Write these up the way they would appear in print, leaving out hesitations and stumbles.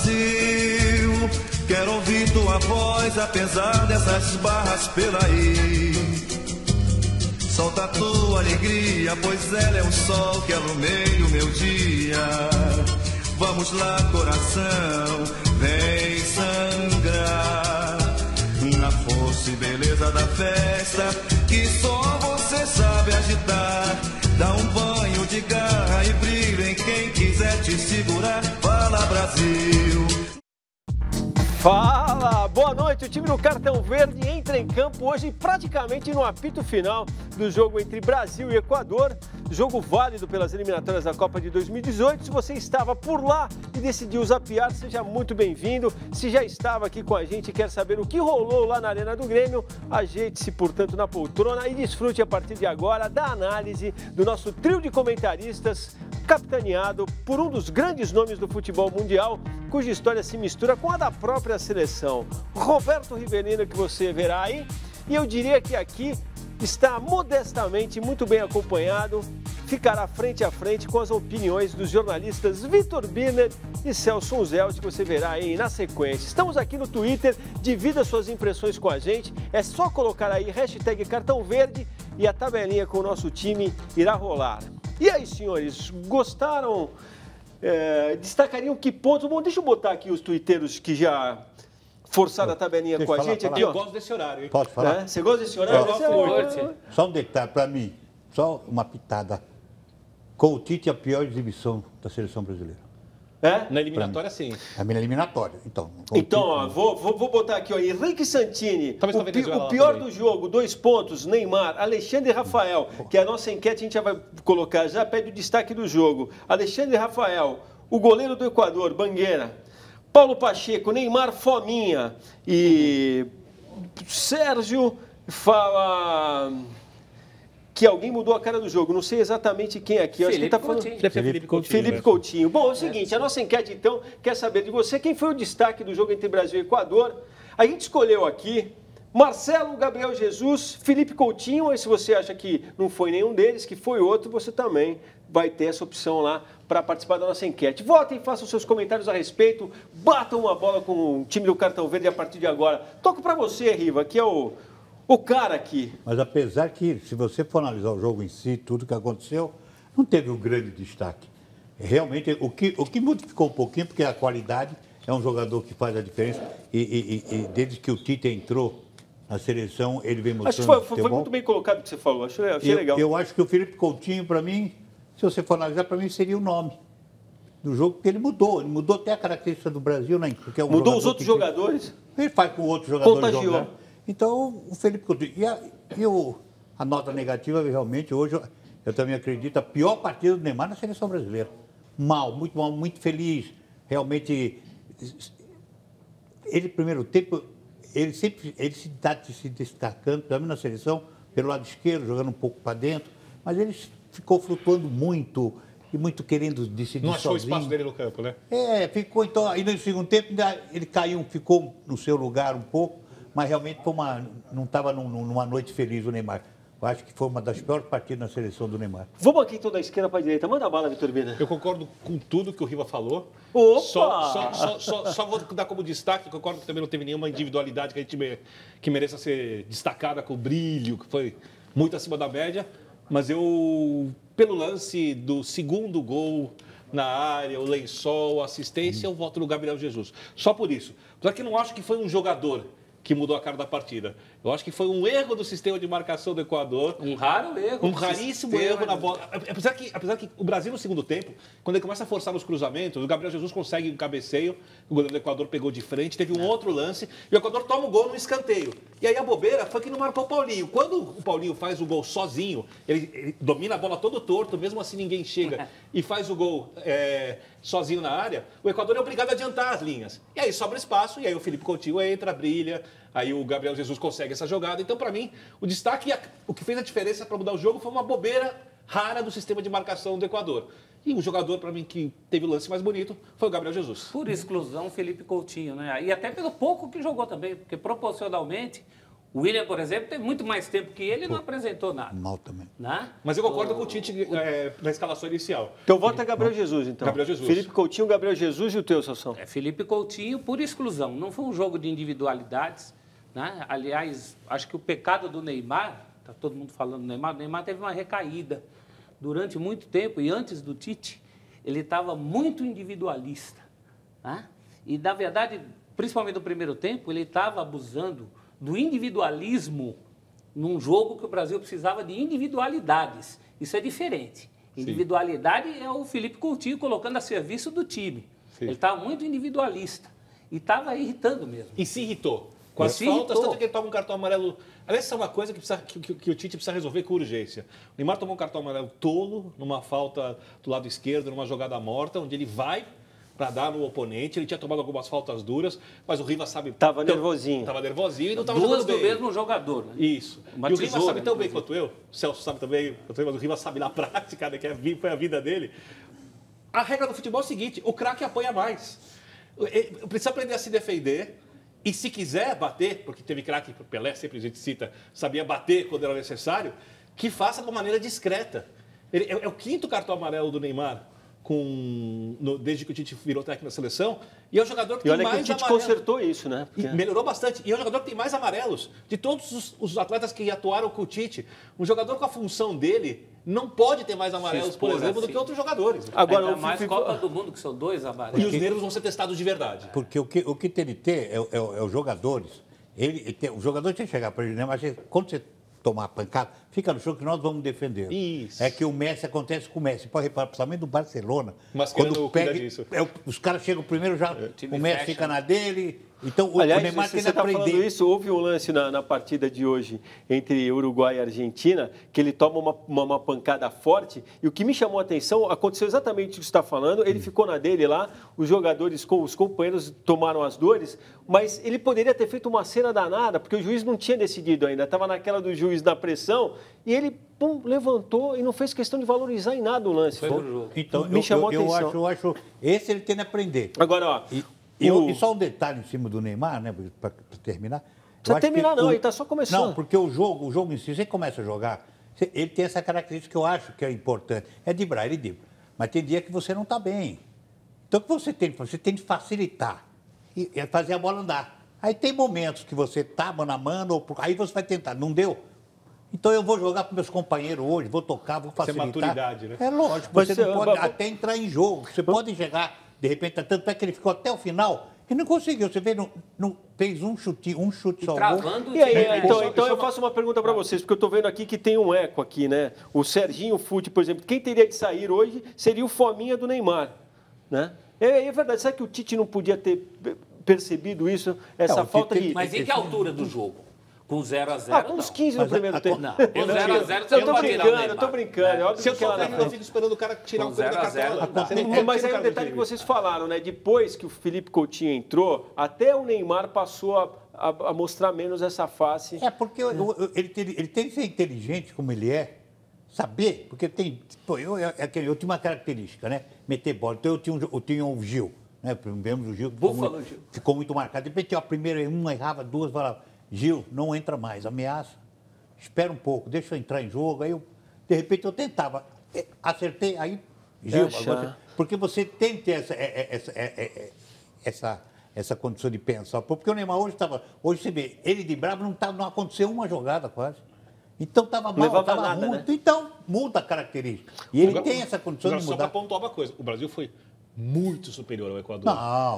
Brasil, quero ouvir tua voz, apesar dessas barras pela aí. Solta tua alegria, pois ela é o sol que alumeia o meu dia. Vamos lá, coração, vem sangrar na força e beleza da festa que só você sabe agitar. Dá um banho de garra e brilho em quem quiser te segurar. Fala, Brasil. Fala! Boa noite! O time do Cartão Verde entra em campo hoje praticamente no apito final do jogo entre Brasil e Equador. Jogo válido pelas eliminatórias da Copa de 2018. Se você estava por lá e decidiu zapear, seja muito bem-vindo. Se já estava aqui com a gente e quer saber o que rolou lá na Arena do Grêmio, ajeite-se, portanto, na poltrona e desfrute a partir de agora da análise do nosso trio de comentaristas, capitaneado por um dos grandes nomes do futebol mundial, cuja história se mistura com a da própria seleção. Roberto Rivelino, que você verá aí, e eu diria que aqui está modestamente muito bem acompanhado, ficará frente a frente com as opiniões dos jornalistas Vitor Birner e Celso Unzelt, que você verá aí na sequência. Estamos aqui no Twitter, divida suas impressões com a gente, é só colocar aí hashtag Cartão Verde e a tabelinha com o nosso time irá rolar. E aí, senhores, gostaram? Destacariam que pontos? Bom, deixa eu botar aqui os tuiteiros que já forçaram a tabelinha com a gente. Aqui, eu gosto desse horário, hein? Pode falar? Você gosta desse horário? Eu gosto muito. Só um detalhe para mim, só uma pitada. Com o Tite, a pior exibição da seleção brasileira. Na eliminatória, sim. A minha eliminatória. Então, ó, vou botar aqui, ó, Henrique Santini, o pior do jogo, 2 pontos, Neymar, Alexandre e Rafael, que é a nossa enquete a gente já vai colocar, já pede o destaque do jogo. Alexandre e Rafael, o goleiro do Equador, Bangueira, Paulo Pacheco, Neymar, Fominha e Sérgio fala que alguém mudou a cara do jogo. Não sei exatamente quem aqui. Acho que tá falando Felipe Coutinho. Bom, é o seguinte, a nossa enquete, então, quer saber de você quem foi o destaque do jogo entre Brasil e Equador. A gente escolheu aqui Marcelo, Gabriel Jesus, Felipe Coutinho, e se você acha que não foi nenhum deles, que foi outro, você também vai ter essa opção lá para participar da nossa enquete. Votem, façam seus comentários a respeito, batam uma bola com o time do Cartão Verde a partir de agora. Toco para você, Riva, que é o cara aqui. Mas apesar que, se você for analisar o jogo em si, tudo que aconteceu, não teve um grande destaque. Realmente, o que modificou um pouquinho, porque a qualidade é um jogador que faz a diferença, e desde que o Tite entrou na seleção, ele vem mostrando. Acho que foi muito bem colocado o que você falou, achei legal. Eu acho que o Felipe Coutinho, para mim, se você for analisar, para mim seria o nome do jogo, porque ele mudou até a característica do Brasil, né? Porque é um mudou os outros jogadores? Ele faz com outros jogadores contagiou. Jogar. Então, o Felipe Coutinho. A nota negativa, realmente, hoje, eu também acredito, a pior partida do Neymar na seleção brasileira. Mal, muito feliz. Realmente, ele, primeiro tempo, ele se está se destacando também na seleção, pelo lado esquerdo, jogando um pouco para dentro, mas ele ficou flutuando muito e muito querendo decidir sozinho. Não achou o espaço dele no campo, né? Ficou, então, aí no segundo tempo, ele caiu, ficou no seu lugar um pouco, mas realmente não estava numa noite feliz o Neymar. Eu acho que foi uma das piores partidas na seleção do Neymar. Vamos aqui então da esquerda para a direita. Manda a bala, Vitor Birner. Eu concordo com tudo que o Riva falou. Opa! Só vou dar como destaque, concordo que também não teve nenhuma individualidade que mereça ser destacada com brilho, que foi muito acima da média. Mas pelo lance do segundo gol na área, o lençol, a assistência, eu voto no Gabriel Jesus. Só por isso. Apesar que não acho que foi um jogador que mudou a cara da partida. Eu acho que foi um erro do sistema de marcação do Equador. Um raro erro. Um raríssimo erro na bola. Apesar que o Brasil, no segundo tempo, quando ele começa a forçar nos cruzamentos, o Gabriel Jesus consegue um cabeceio, o goleiro do Equador pegou de frente, teve um outro lance, e o Equador toma o gol no escanteio. E aí a bobeira foi que não marcou o Paulinho. Quando o Paulinho faz o gol sozinho, ele domina a bola todo torto, mesmo assim ninguém chega, e faz o gol sozinho na área, o Equador é obrigado a adiantar as linhas. E aí sobra espaço, e aí o Felipe Coutinho entra, brilha, aí o Gabriel Jesus consegue essa jogada. Então, para mim, o destaque, o que fez a diferença para mudar o jogo foi uma bobeira rara do sistema de marcação do Equador. E o jogador, para mim, que teve o lance mais bonito foi o Gabriel Jesus. Por exclusão, Felipe Coutinho, né? E até pelo pouco que jogou também, porque proporcionalmente O William, por exemplo, tem muito mais tempo que ele e não apresentou nada. Mal também. Né? Mas eu concordo com o Tite na escalação inicial. Então vota Gabriel Jesus, então. Gabriel Jesus. Felipe Coutinho, Gabriel Jesus e o teu, Sassão? Felipe Coutinho por exclusão. Não foi um jogo de individualidades. Né? Aliás, acho que o pecado do Neymar, está todo mundo falando do Neymar, o Neymar teve uma recaída durante muito tempo e antes do Tite, ele estava muito individualista. Né? E, na verdade, principalmente no primeiro tempo, ele estava abusando do individualismo num jogo que o Brasil precisava de individualidades. Isso é diferente. Individualidade é o Felipe Coutinho colocando a serviço do time. Sim. Ele estava muito individualista e estava irritando mesmo. E se irritou. Com as faltas, tanto que ele toma um cartão amarelo. Aliás, essa é uma coisa que o Tite precisa resolver com urgência. O Neymar tomou um cartão amarelo tolo, numa falta do lado esquerdo, numa jogada morta, onde ele vai para dar no oponente. Ele tinha tomado algumas faltas duras, mas o Rivas sabe... Estava nervosinho. Estava nervosinho e não estava jogando bem. Duas do mesmo jogador. Né? Isso. E o Rivas sabe tão bem quanto eu, o Celso sabe também, mas o Rivas sabe na prática, né, que foi a vida dele. A regra do futebol é o seguinte, o craque apanha mais. Ele precisa aprender a se defender. E se quiser bater, porque teve craque, Pelé, sempre a gente cita, sabia bater quando era necessário, que faça de uma maneira discreta. É o 5º cartão amarelo do Neymar desde que o Tite virou técnico da seleção, e é o jogador que tem mais amarelos. E olha que o Tite consertou isso, né? Porque... melhorou bastante. E é o jogador que tem mais amarelos de todos os atletas que atuaram com o Tite. Um jogador com a função dele não pode ter mais amarelos, por exemplo, do que outros jogadores. Agora, ainda mais Copa do Mundo, que são 2 amarelos. E os nervos vão ser testados de verdade. Porque o que tem de ter é os jogadores. O jogador tem que chegar para ele, né? Mas quando você tomar pancada, fica no chão que nós vamos defender. Isso. É que o Messi acontece com o Messi. Pode reparar, principalmente do Barcelona. Mas quando pega disso. Os caras chegam primeiro, já o Messi fecha. Fica na dele. Então, aliás, o Neymar tem que você tá aprender. Falando isso, houve um lance na partida de hoje entre Uruguai e Argentina, que ele toma uma pancada forte, e o que me chamou a atenção, aconteceu exatamente o que você está falando, ele ficou na dele lá, os jogadores, os companheiros tomaram as dores, mas ele poderia ter feito uma cena danada, porque o juiz não tinha decidido ainda, estava naquela do juiz na pressão, e ele levantou e não fez questão de valorizar em nada o lance. Então, me chamou a atenção. Eu acho, esse ele tem que aprender. Agora, ó... E só um detalhe em cima do Neymar, né, para terminar. Não precisa terminar, não, ele está só começando. Não, porque o jogo em si, você começa a jogar, ele tem essa característica que eu acho que é importante. É driblar, ele dribla. Mas tem dia que você não está bem. Então, o que você tem de facilitar e fazer a bola andar. Aí tem momentos que você está mano a mano, aí você vai tentar, não deu? Então eu vou jogar com meus companheiros hoje, vou tocar, vou facilitar. Isso é maturidade, né? É lógico, você não pode até entrar em jogo, você pode chegar... De repente, tanto é que ele ficou até o final e não conseguiu. Você vê, não fez um chute só. Travando. E aí, então eu faço uma pergunta para vocês, porque eu estou vendo aqui que tem um eco aqui, né? O Serginho Fute, por exemplo, quem teria de sair hoje seria o Fominha do Neymar, né? É verdade, será que o Tite não podia ter percebido isso? Essa falta de... Mas em que altura do jogo? Com 0-0. Com uns 15 no primeiro tempo. Não, com 0-0 você não pode tirar o Neymar. Eu tô brincando. É óbvio se eu que ela eu fico esperando o cara tirar um coelho da cartola. Mas aí o detalhe que vocês falaram, né? Depois que o Felipe Coutinho entrou, até o Neymar passou a mostrar menos essa face. É, porque ele tem que ser inteligente como ele é, saber, porque tem... Pô, eu tinha uma característica, né? Meter bola. Então eu tinha o Gil, né? Vemos o Gil. Ficou muito marcado. De repente, a primeira errava, duas, falava... Gil, não entra mais, ameaça, espera um pouco, deixa eu entrar em jogo. Aí, de repente, eu tentava, acertei, aí, Gil, agora, porque você tem que ter essa condição de pensar. Porque o Neymar hoje você vê, ele de bravo não aconteceu uma jogada quase. Então estava mal, estava ruim. Né? Então muda a característica. E ele tem essa condição de mudar. Só para pontuar uma coisa, o Brasil foi muito superior ao Equador.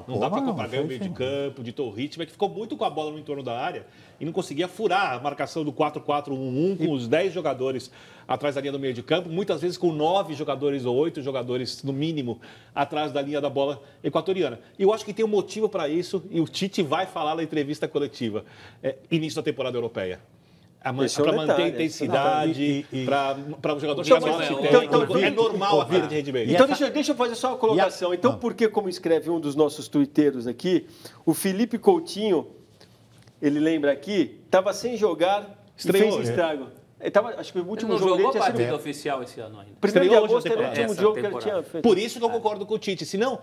Não dá para comparar o meio de campo, ditou o ritmo, é que ficou muito com a bola no entorno da área e não conseguia furar a marcação do 4-4-1-1 com os 10 jogadores atrás da linha do meio de campo, muitas vezes com 9 jogadores ou 8 jogadores, no mínimo, atrás da linha da bola equatoriana. E eu acho que tem um motivo para isso, e o Tite vai falar na entrevista coletiva, início da temporada europeia. Para manter a intensidade, para o jogador chegar mais tempo. É normal a queda de rendimento. Então, deixa eu fazer só uma colocação. Então, por que, como escreve um dos nossos tuiteiros aqui, o Felipe Coutinho, ele lembra aqui, estava sem jogar e fez estrago. Acho que o Ele último não jogo jogou dele a tinha sido... partida oficial esse ano ainda. 1º de Estreou hoje agosto na era o temporada. último Essa jogo que ele temporada. tinha feito. Por isso que eu concordo com o Tite. Se não,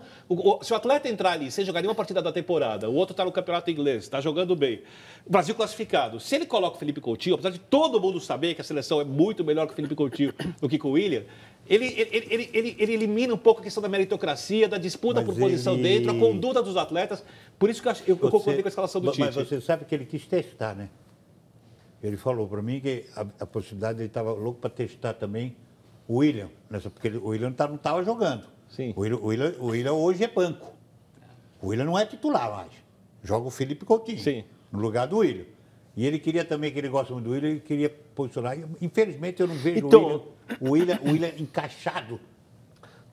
se o atleta entrar ali sem jogar nenhuma partida da temporada, o outro está no campeonato inglês, está jogando bem, o Brasil classificado. Se ele coloca o Felipe Coutinho, apesar de todo mundo saber que a seleção é muito melhor que o Felipe Coutinho do que com o William, ele elimina um pouco a questão da meritocracia, da disputa por posição dentro, a conduta dos atletas. Por isso que eu concordei com a escalação do Tite. Mas você sabe que ele quis testar, né? Ele falou para mim que a possibilidade, ele estava louco para testar também o William, porque o William não estava jogando. Sim. O William hoje é banco. O William não é titular mais. Joga o Felipe Coutinho, Sim. no lugar do William. E ele queria também, que ele gosta muito do William, ele queria posicionar. Infelizmente, eu não vejo Então... o William encaixado.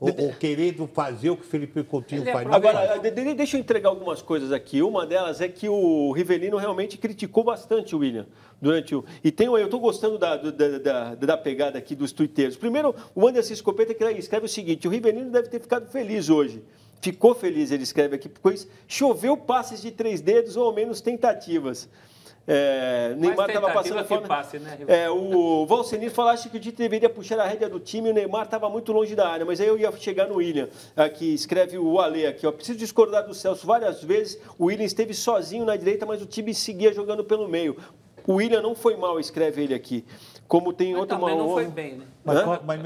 Ou querendo fazer o que o Felipe Coutinho Ele é faz. Agora, deixa eu entregar algumas coisas aqui. Uma delas é que o Rivelino realmente criticou bastante o William durante o... E eu estou gostando da pegada aqui dos tuiteiros. Primeiro, o Anderson Escopeta que escreve o seguinte: o Rivelino deve ter ficado feliz hoje. Ficou feliz, ele escreve aqui, pois choveu passes de 3 dedos ou ao menos tentativas. Neymar estava passando fome. Passe, né? O Valsenir falou que o Tite deveria puxar a rédea do time e o Neymar estava muito longe da área, mas aí eu ia chegar no William, aqui escreve o Ale aqui, ó, preciso discordar do Celso várias vezes, o William esteve sozinho na direita, mas o time seguia jogando pelo meio. O William não foi mal, escreve ele aqui. Como tem Mas outro também mal. não foi bem, né?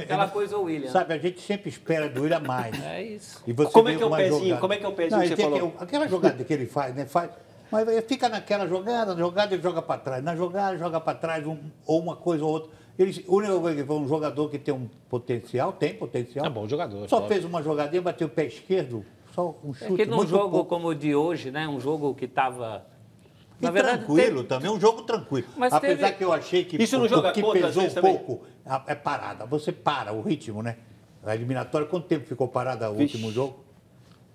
Aquela coisa o William. Sabe, a gente sempre espera do William mais. É isso. E você Como é vê que é o uma pezinho? jogada. Como é que é o pezinho Não, que você falou? Aquela jogada que ele faz, né? Mas fica naquela jogada ele joga para trás. Na jogada, joga para trás, ou uma coisa ou outra. O único que foi um jogador que tem um potencial, tem potencial. É bom jogador. Só fez uma jogadinha, bateu o pé esquerdo, só um chute. É que num muito jogo pouco. como o de hoje, né? Um jogo que estava... E tranquilo também, um jogo tranquilo. Mas Apesar teve... que eu achei que Isso não o joga que contra, às pesou um vezes, também? pouco é parada. Você para o ritmo, né? A eliminatória, quanto tempo ficou parada o último jogo?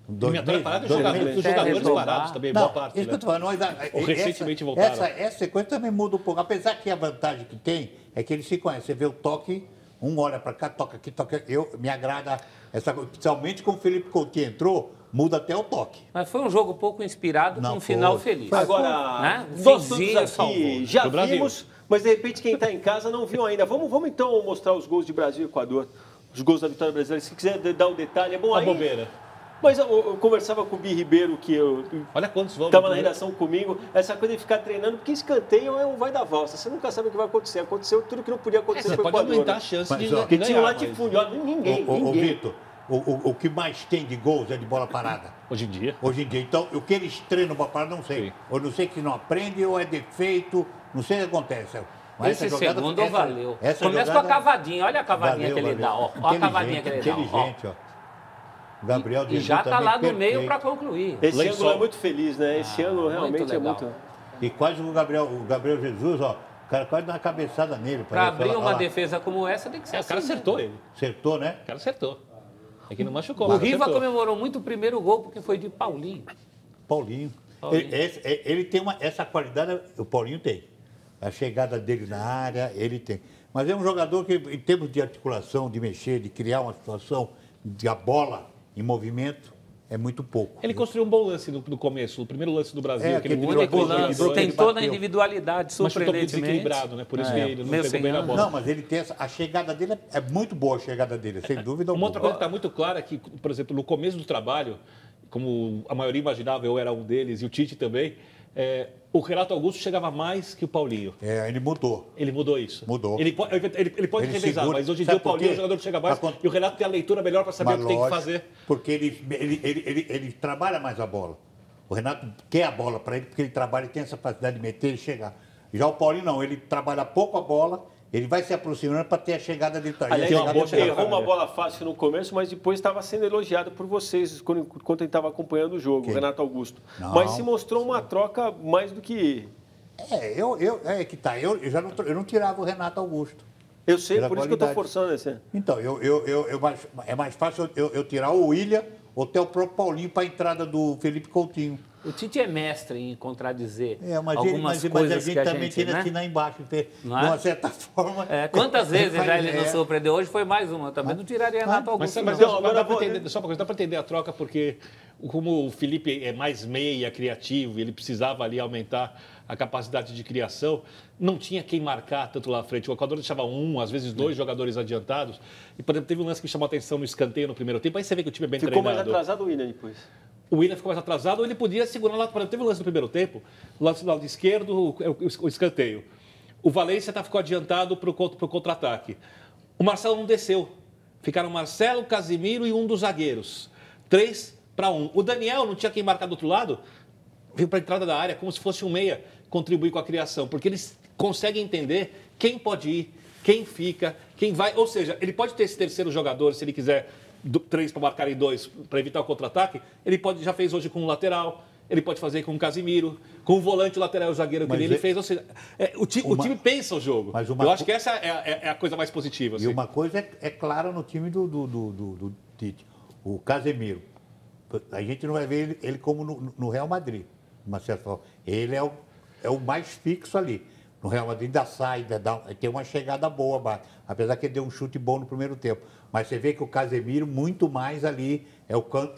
2 meses? Parada dos 2 jogadores, meses? dos jogadores retomar. parados também, Não, boa parte. isso que eu estou falando. Ou recentemente voltaram. Essa sequência também muda um pouco. Apesar que a vantagem que tem é que eles se conhecem. Você vê o toque, um olha para cá, toca aqui, toca aqui. Me agrada essa coisa. Principalmente como o Felipe Coutinho entrou, muda até o toque. Mas foi um jogo pouco inspirado, com um final feliz. Agora, né? nós todos Finzinho aqui salvou. já Do Brasil. vimos, mas de repente quem está em casa não viu ainda. Vamos então mostrar os gols de Brasil e Equador. Os gols da vitória brasileira. Se quiser dar um detalhe, é bom Uma aí. bobeira. Mas eu conversava com o Bi Ribeiro, que Olha quantos vão. estava na redação comigo, essa coisa de ficar treinando, porque escanteio é um vai da valsa. Você nunca sabe o que vai acontecer. Aconteceu tudo que não podia acontecer Você com o pode Equador. aumentar a Né? chance Mas, de ó, Porque tinha um ganhar. latifúndio. Ó, ninguém. Ô, Vitor, o que mais tem de gols é de bola parada. Hoje em dia. Hoje em dia. Então, o que eles treinam bola parada, não sei. Sim. Ou não sei que não aprende, ou é defeito, não sei o que acontece. Mas Esse segundo valeu. essa Começa jogada- com a cavadinha. Olha a cavadinha que ele dá. Ó. Olha a cavadinha que ele dá. Ó. Inteligente, ó. O Gabriel E Jesus já está também lá no perfeito. meio para concluir. Esse Lençol. ângulo é muito feliz, né? Esse ângulo realmente muito é legal. muito... E quase o Gabriel Jesus, ó. O cara quase dá uma cabeçada nele. Para parece. abrir Olha uma lá. defesa como essa, tem que ser O cara assim. acertou ele. Acertou, né? O cara acertou. É que não machucou. O mas Riva acertou. comemorou muito o primeiro gol, porque foi de Paulinho. Paulinho. Paulinho. Ele tem essa qualidade, o Paulinho tem. A chegada dele na área, ele tem. Mas é um jogador que, em termos de articulação, de mexer, de criar uma situação, de a bola em movimento, é muito pouco. Ele construiu um bom lance no começo, o primeiro lance do Brasil. É, que ele aquele virou Único dois, lance, driblou, ele tentou na bateu. individualidade, mas chutou muito surpreendentemente. desequilibrado, né? Por isso que ele não meio pegou sem bem na ângulo. bola. Não, mas ele tem a chegada dele é muito boa a chegada dele, sem dúvida Uma outra alguma. coisa que está muito clara é que, por exemplo, no começo do trabalho, como a maioria imaginava, eu era um deles e o Tite também, o Renato Augusto chegava mais que o Paulinho. Ele mudou. Ele mudou isso. Mudou. Ele pode Ele revezar, segura. mas hoje em dia Sabe o Paulinho é por o quê? jogador que chega mais Mas e o Renato tem a leitura melhor para saber Mas o que tem que lógico, fazer. Porque ele trabalha mais a bola. O Renato quer a bola para ele, porque ele trabalha e tem essa facilidade de meter e chegar. Já o Paulinho não, ele trabalha pouco a bola, ele vai se aproximando para ter a chegada dele. Aliás, tem uma boa chegada errou uma dele. bola fácil no começo, mas depois estava sendo elogiado por vocês enquanto ele estava acompanhando o jogo, o Renato Augusto. Não. Mas se mostrou uma troca mais do que... Eu não tirava o Renato Augusto. Eu sei, Pela por isso que eu estou qualidade. forçando esse. Então, é mais fácil eu tirar o William ou até o próprio Paulinho para a entrada do Felipe Coutinho. O Tite é mestre em contradizer Mas algumas a coisas gente que a também gente, tem que né? assinar embaixo. De Não é? uma certa forma. Quantas vezes já ele É. nos surpreendeu? Hoje foi mais uma. Eu também não tiraria Renato Mas, Augusto. mas não. dá agora para vou- entender, só uma coisa, dá para entender a troca porque como o Felipe é mais meia, criativo, ele precisava ali aumentar a capacidade de criação, não tinha quem marcar tanto lá à frente. O Equador deixava às vezes 2 jogadores adiantados. E, por exemplo, teve um lance que chamou a atenção no escanteio no primeiro tempo. Aí você vê que o time é bem Ficou treinado. mais atrasado o Willian depois. O Willian ficou mais atrasado, ou ele podia segurar lá. Por exemplo, teve um lance no primeiro tempo, do lado esquerdo, o escanteio. O Valência ficou adiantado para o contra-ataque. O Marcelo não desceu. Ficaram Marcelo, Casimiro e um dos zagueiros. 3-1. O Daniel não tinha quem marcar do outro lado, veio para a entrada da área como se fosse um meia contribuir com a criação, porque eles conseguem entender quem pode ir, quem fica, quem vai. Ou seja, ele pode ter esse terceiro jogador, se ele quiser 3 para marcar em 2 para evitar o contra-ataque, ele já fez hoje com o lateral, ele pode fazer com o Casimiro, com o volante, o lateral, o zagueiro que ele fez. Ou seja, o time pensa o jogo. Eu acho que essa é a coisa mais positiva. Assim. E uma coisa é clara no time do Tite, o Casemiro. A gente não vai ver ele como no Real Madrid, de uma certa forma. Ele é o mais fixo ali. No Real Madrid dá saída, tem uma chegada boa, apesar que ele deu um chute bom no primeiro tempo. Mas você vê que o Casemiro, muito mais ali, é o cão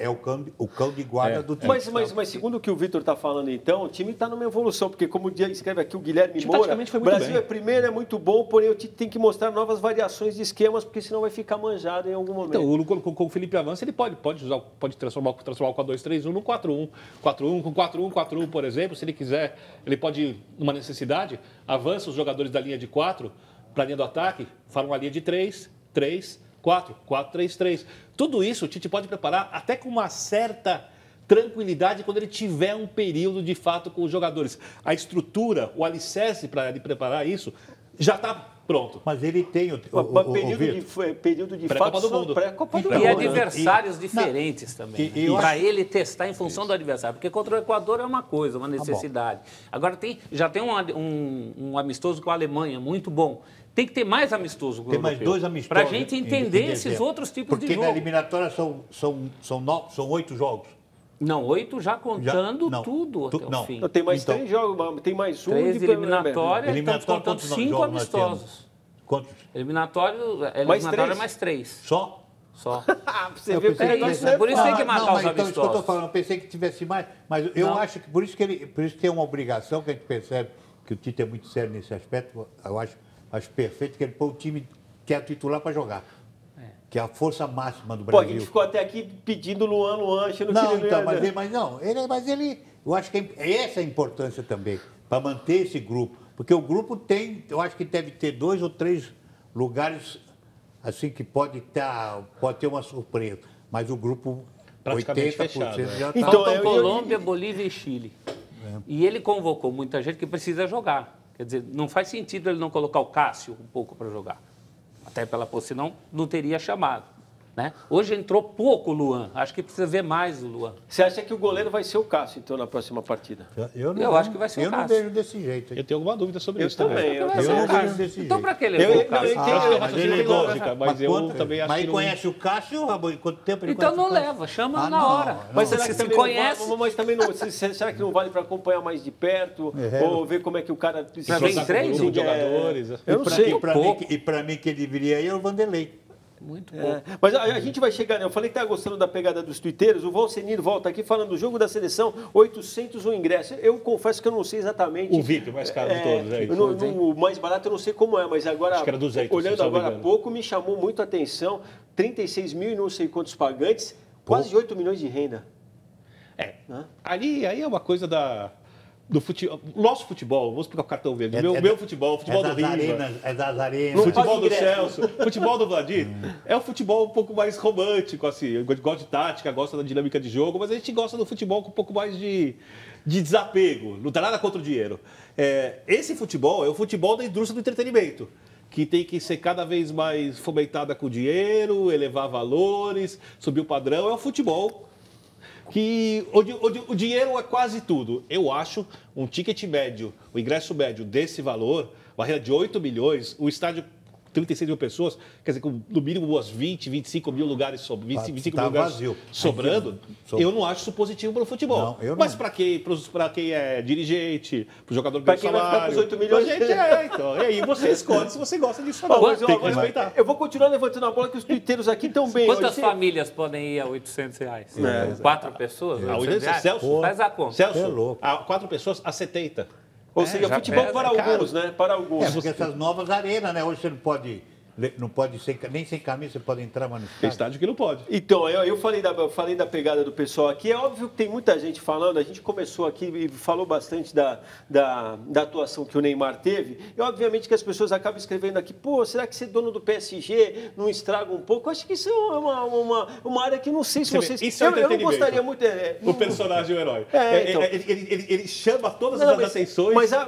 de guarda do time. Mas segundo o que o Vitor está falando, então, o time está numa evolução, porque como escreve aqui o Guilherme Moura, o Brasil é primeiro, é muito bom, porém o time tem que mostrar novas variações de esquemas, porque senão vai ficar manjado em algum momento. Então, com o Felipe avança, ele pode transformar o 4-2-3-1 no 4-1. 4-1 com 4-1, por exemplo, se ele quiser, ele pode, numa necessidade, avança os jogadores da linha de 4 para a linha do ataque, faz uma linha de 3, 4, 3, 3. Tudo isso o Tite pode preparar até com uma certa tranquilidade quando ele tiver um período de fato com os jogadores. A estrutura, o alicerce para ele preparar isso já está pronto. Mas ele tem período de pré-Copa do Mundo. Pré-Copa do E Mundo. adversários diferentes também. Para ele testar em função do adversário. Porque contra o Equador é uma coisa, uma necessidade. Agora já tem um amistoso com a Alemanha, muito bom. Tem que ter mais amistoso. Tem mais 2 amistosos. Para a gente entender esses outros tipos de jogo. Porque na eliminatória são 8 jogos. Não, 8 já contando tudo até o fim. Não, tem mais 3 jogos, tem mais 1. 3 eliminatórias, estamos contando 5 amistosos. Quantos? Eliminatória mais 3. Só? Você vê que isso, por isso tem que matar os amistosos. Então, isso que eu estou falando, eu pensei que tivesse mais, mas eu acho que por isso que tem uma obrigação que a gente percebe que o Tite é muito sério nesse aspecto, eu acho perfeito que ele põe o time que é titular para jogar. Que é a força máxima do Brasil. A gente ficou até aqui pedindo Luan, achando não, que então, mas ele, eu acho que essa é a importância também, para manter esse grupo. Porque o grupo eu acho que deve ter 2 ou 3 lugares assim que pode ter uma surpresa. Mas o grupo, praticamente 80% fechado, já está. Então, Colômbia, Bolívia e Chile. E ele convocou muita gente que precisa jogar. Quer dizer, não faz sentido ele não colocar o Cássio um pouco para jogar. Até senão não teria chamado. Né? Hoje entrou pouco o Luan. Acho que precisa ver mais o Luan. Você acha que o goleiro vai ser o Cássio, então, na próxima partida? Eu acho que vai ser o Cássio. Eu não vejo desse jeito. Eu tenho alguma dúvida sobre isso também. Eu não vejo desse jeito. Então, para que ele levou o Cássio? Mas ele é lógica, mas eu também acho que não... Mas conhece o Cássio? Quanto tempo ele Então conhece não o Cássio? leva, chama na hora. Mas será que se também conhece? Mas também não, será que não vale para acompanhar mais de perto? Ou ver como é que o cara... Vem 3 jogadores. Eu não sei. E para mim, que ele deveria ir é o Vanderlei. Muito pouco. Mas a gente vai chegar, né? Eu falei que estava gostando da pegada dos tuiteiros. O Valsenir volta aqui falando do jogo da seleção, 800 o ingresso. Eu confesso que eu não sei exatamente. O VIP, o mais caro de todos. O mais barato eu não sei como é, mas agora, acho que era 200, olhando agora há pouco, me chamou muito a atenção. 36 mil e não sei quantos pagantes, quase 8 milhões de renda. Aí é uma coisa do futebol. Nosso futebol, vou explicar o cartão verde. Meu futebol, o futebol do Riva. É das arenas. Futebol do Celso, futebol do Vladir. É um futebol um pouco mais romântico, assim. Eu gosto de tática, gosto da dinâmica de jogo, mas a gente gosta do futebol com um pouco mais de desapego. Não tem nada contra o dinheiro. Esse futebol é o futebol da indústria do entretenimento, que tem que ser cada vez mais fomentada com o dinheiro, elevar valores, subir o padrão. É o futebol que o dinheiro é quase tudo. Eu acho um ticket médio, o ingresso médio desse valor, barreira de 8 milhões, o estádio 36 mil pessoas, quer dizer, com no mínimo umas 20, 25 mil lugares, 25 tá mil lugares vazio. sobrando, eu não acho isso positivo para o futebol. Não, eu não. Mas para quem é dirigente, para o jogador Pra ganhar quem vai ficar com os 8 milhões. pra gente então. E aí você escolhe se você gosta disso ou não. Mas, Tem que respeitar. eu vou continuar levantando a bola que os tuiteiros aqui estão bem. Quantas hoje. famílias podem ir a R$800? 4 pessoas? Ah, R$800? Celso, Faz a conta. Celso, É louco. 4 pessoas a 70. Ou seja, já futebol pesa, para é caro. alguns, né? Para alguns. Porque essas novas arenas, né? Hoje você não pode nem sem camisa, você pode entrar mais no Tem estádio. estádio que não pode. Então, eu falei da pegada do pessoal aqui. É óbvio que tem muita gente falando. A gente começou aqui e falou bastante da atuação que o Neymar teve. E, obviamente, que as pessoas acabam escrevendo aqui, pô, será que ser dono do PSG não estraga um pouco? Eu acho que isso é uma área que não sei se Você vê, vocês... isso é eu não entretenimento. gostaria muito... O personagem, o herói. Então. Ele chama todas Não, as atenções. Mas há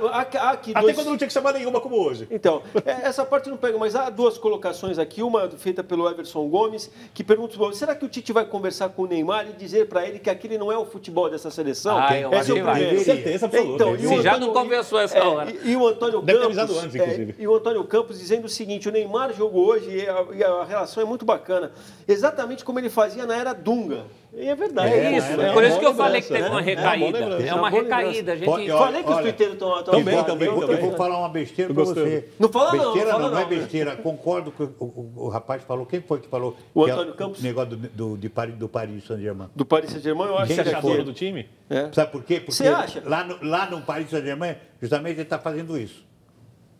aqui até dois... quando não tinha que chamar nenhuma, como hoje. Então, essa parte eu não pego, mas há duas colocações aqui, uma feita pelo Everson Gomes, que pergunta, será que o Tite vai conversar com o Neymar e dizer para ele que aquele não é o futebol dessa seleção? Eu Esse acho é o que vai. primeiro. Certeza absoluta. Então, e o Se já Antônio- não conversou essa hora. E o Antônio Deve ter Campos, avisado antes, inclusive. e o Antônio Campos dizendo o seguinte, o Neymar jogou hoje e a relação é muito bacana, exatamente como ele fazia na era Dunga. E é verdade. É isso. é Por uma isso que boa eu falei lembrança, que teve né? uma É uma boa recaída. lembrança. É uma boa recaída. A gente... Pode- Falei que os Olha, tuiteiros estão... também. Eu vou falar uma besteira para gostando. você. Não fala não, besteira fala não é não. besteira. Concordo com o rapaz falou. Quem foi que falou? O que é Antônio Campos. O negócio do Paris Saint-Germain. Do Paris Saint-Germain, eu acho Quem que Você já acha foi? dono do time? Sabe por quê? Porque Você acha? lá no Paris Saint-Germain, justamente ele está fazendo isso.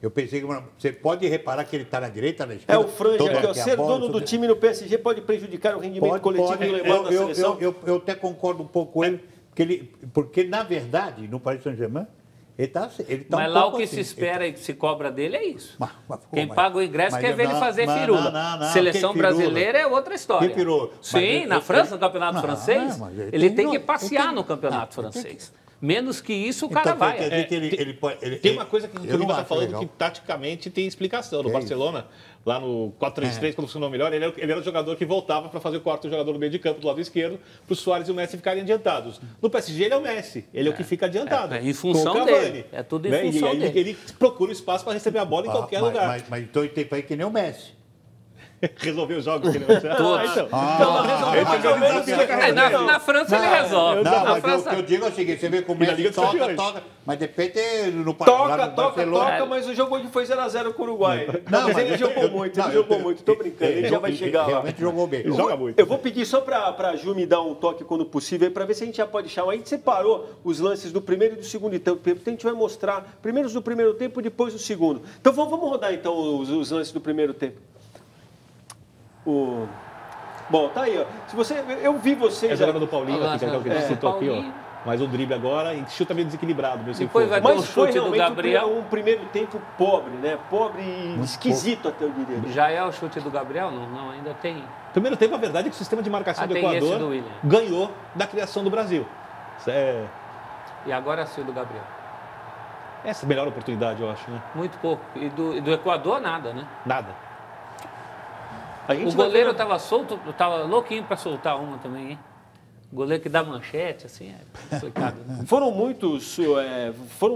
Eu pensei que você pode reparar que ele está na direita, na esquerda. É o Franja todo aqui, ó. aqui a Ser bola, do tudo. time no PSG pode prejudicar o rendimento coletivo do Neymar na seleção? Eu até concordo um pouco com ele, porque na verdade, no Paris Saint-Germain, ele está Mas um lá pouco o que assim. se espera e que se cobra dele é isso. Mas, Quem mas- paga o ingresso mas quer ver ele fazer firula. não, Seleção que firula? brasileira é outra história. Que firula? Sim, Mas na França, no campeonato Não, francês, mas ele tem que ele passear tem- no campeonato ele tem francês. Menos que isso, o cara Então, vai. quer dizer que ele pode... Tem uma coisa que o eu não Lima está acho falando legal. que taticamente tem explicação. No Que é Barcelona, lá no 4-3-3, quando funcionou melhor, ele era o jogador que voltava para fazer o quarto jogador no meio de campo, do lado esquerdo, para o Soares e o Messi ficarem adiantados. No PSG, ele é o Messi. Ele é o que fica adiantado. Em função com o Cavani, dele. É tudo em né? função E aí dele. ele procura o espaço para receber a bola em qualquer lugar. Mas então ele tem para ir que nem o Messi. Resolveu os jogos que ele não tinha. Todos. Então. Na França ele resolve. Não, Na mas França... o que eu digo é o seguinte, você vê que o na Liga Messi dos Campeões. toca, mas de repente lá Toca, no Barcelona... mas o jogo hoje foi 0x0 com o Uruguai. Não, mas mas ele eu- jogou eu- muito, não, ele eu- jogou muito. Tô brincando, ele já vai chegar lá. Realmente jogou bem. Ele joga muito. Eu vou pedir só para a Ju me dar um toque quando possível, para ver se a gente já pode chamar. A gente separou os lances do primeiro e do segundo tempo. Então a gente vai mostrar primeiro os do primeiro tempo e depois o segundo. Então vamos rodar então os lances do primeiro tempo. Bom, tá aí, ó. Se você, eu vi vocês. É a jogada do Paulinho, aqui, que é o que a gente É, citou aqui, ó. Paulinho. Mas o drible agora, e chuta meio desequilibrado, meio sem Depois força. vai ter Mas o foi chute do realmente Gabriel. um primeiro tempo pobre, né? Pobre e esquisito até eu diria. Já é o chute do Gabriel? Não, ainda tem. Primeiro tempo, a verdade é que o sistema de marcação do tem esse Equador do William. ganhou da criação do Brasil. E agora sim o do Gabriel. Essa é a melhor oportunidade, eu acho, né? Muito pouco. E do Equador, nada, né? Nada. A gente O vai goleiro ver- estava solto, estava louquinho para soltar uma também, hein? Goleiro que dá manchete, assim, é complicado. Né? Foram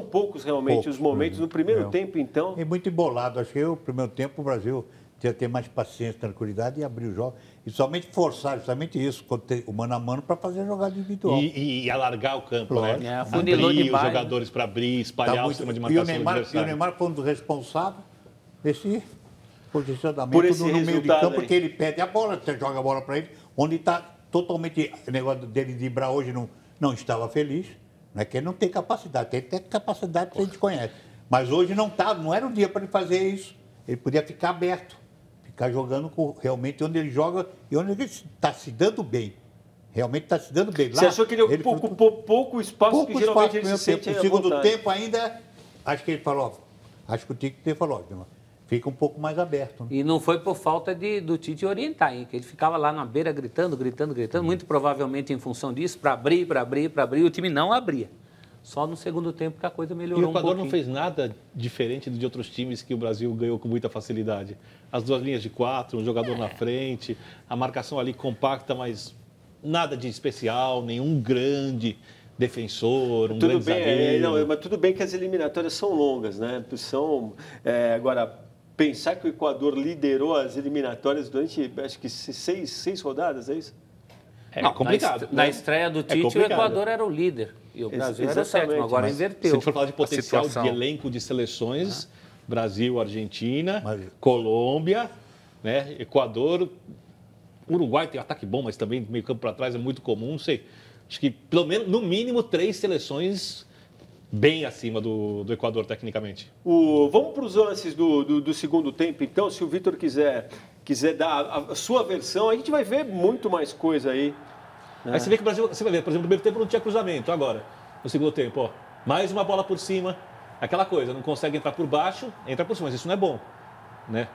poucos realmente Poucos, os momentos. No primeiro é. tempo, então. E muito embolado. Acho que o primeiro tempo o Brasil tinha que ter mais paciência, tranquilidade e abrir o jogo. E somente forçar, justamente isso, quando tem o mano a mano para fazer a jogada individual. E alargar o campo, Lógico. né? É, afunilou Abrir os demais, jogadores para abrir, Tá espalhar o muito- sistema de e marcação o do Neymar adversário. foi um dos responsáveis desse posicionamento Por esse no meio de resultado campo, aí. porque ele pede a bola, você joga a bola para ele, onde está totalmente. O negócio dele de Ibra hoje não estava feliz, não é que ele não tem capacidade, tem até capacidade que a gente conhece. Mas hoje não era o dia para ele fazer isso. Ele podia ficar aberto, ficar jogando realmente onde ele joga e onde ele está se dando bem. Realmente está se dando bem. Lá, Você achou que ele ocupou pouco espaço pouco que geralmente espaço ele no se primeiro sente tempo. à No segundo vontade. tempo ainda, acho que ele falou, acho que o Tite falou, fica um pouco mais aberto. Né? E não foi por falta do Tite orientar, hein? Que ele ficava lá na beira gritando, muito provavelmente em função disso, para abrir, e o time não abria. Só no segundo tempo que a coisa E melhorou o um Equador pouquinho. não fez nada diferente de outros times que o Brasil ganhou com muita facilidade. As duas linhas de 4, um jogador na frente, a marcação ali compacta, mas nada de especial, nenhum grande defensor, um Tudo grande bem, zagueiro. mas tudo bem que as eliminatórias são longas, né? Agora, pensar que o Equador liderou as eliminatórias durante, acho que 6 rodadas, é isso? É complicado. Na estreia do Tite, o Equador era o líder. E o Brasil era o sétimo, agora inverteu. Se a gente for falar de potencial de elenco de seleções, Brasil, Argentina, Colômbia, né, Equador, Uruguai tem ataque bom, mas também meio campo para trás é muito comum, não sei. Acho que pelo menos, no mínimo, 3 seleções bem acima do Equador, tecnicamente. Vamos para os lances do segundo tempo, então, se o Vitor quiser dar a sua versão, a gente vai ver muito mais coisa aí. Aí você vê que o Brasil, você vai ver, por exemplo, no primeiro tempo não tinha cruzamento, agora, no segundo tempo, ó, mais uma bola por cima, aquela coisa, não consegue entrar por baixo, entra por cima, mas isso não é bom, né?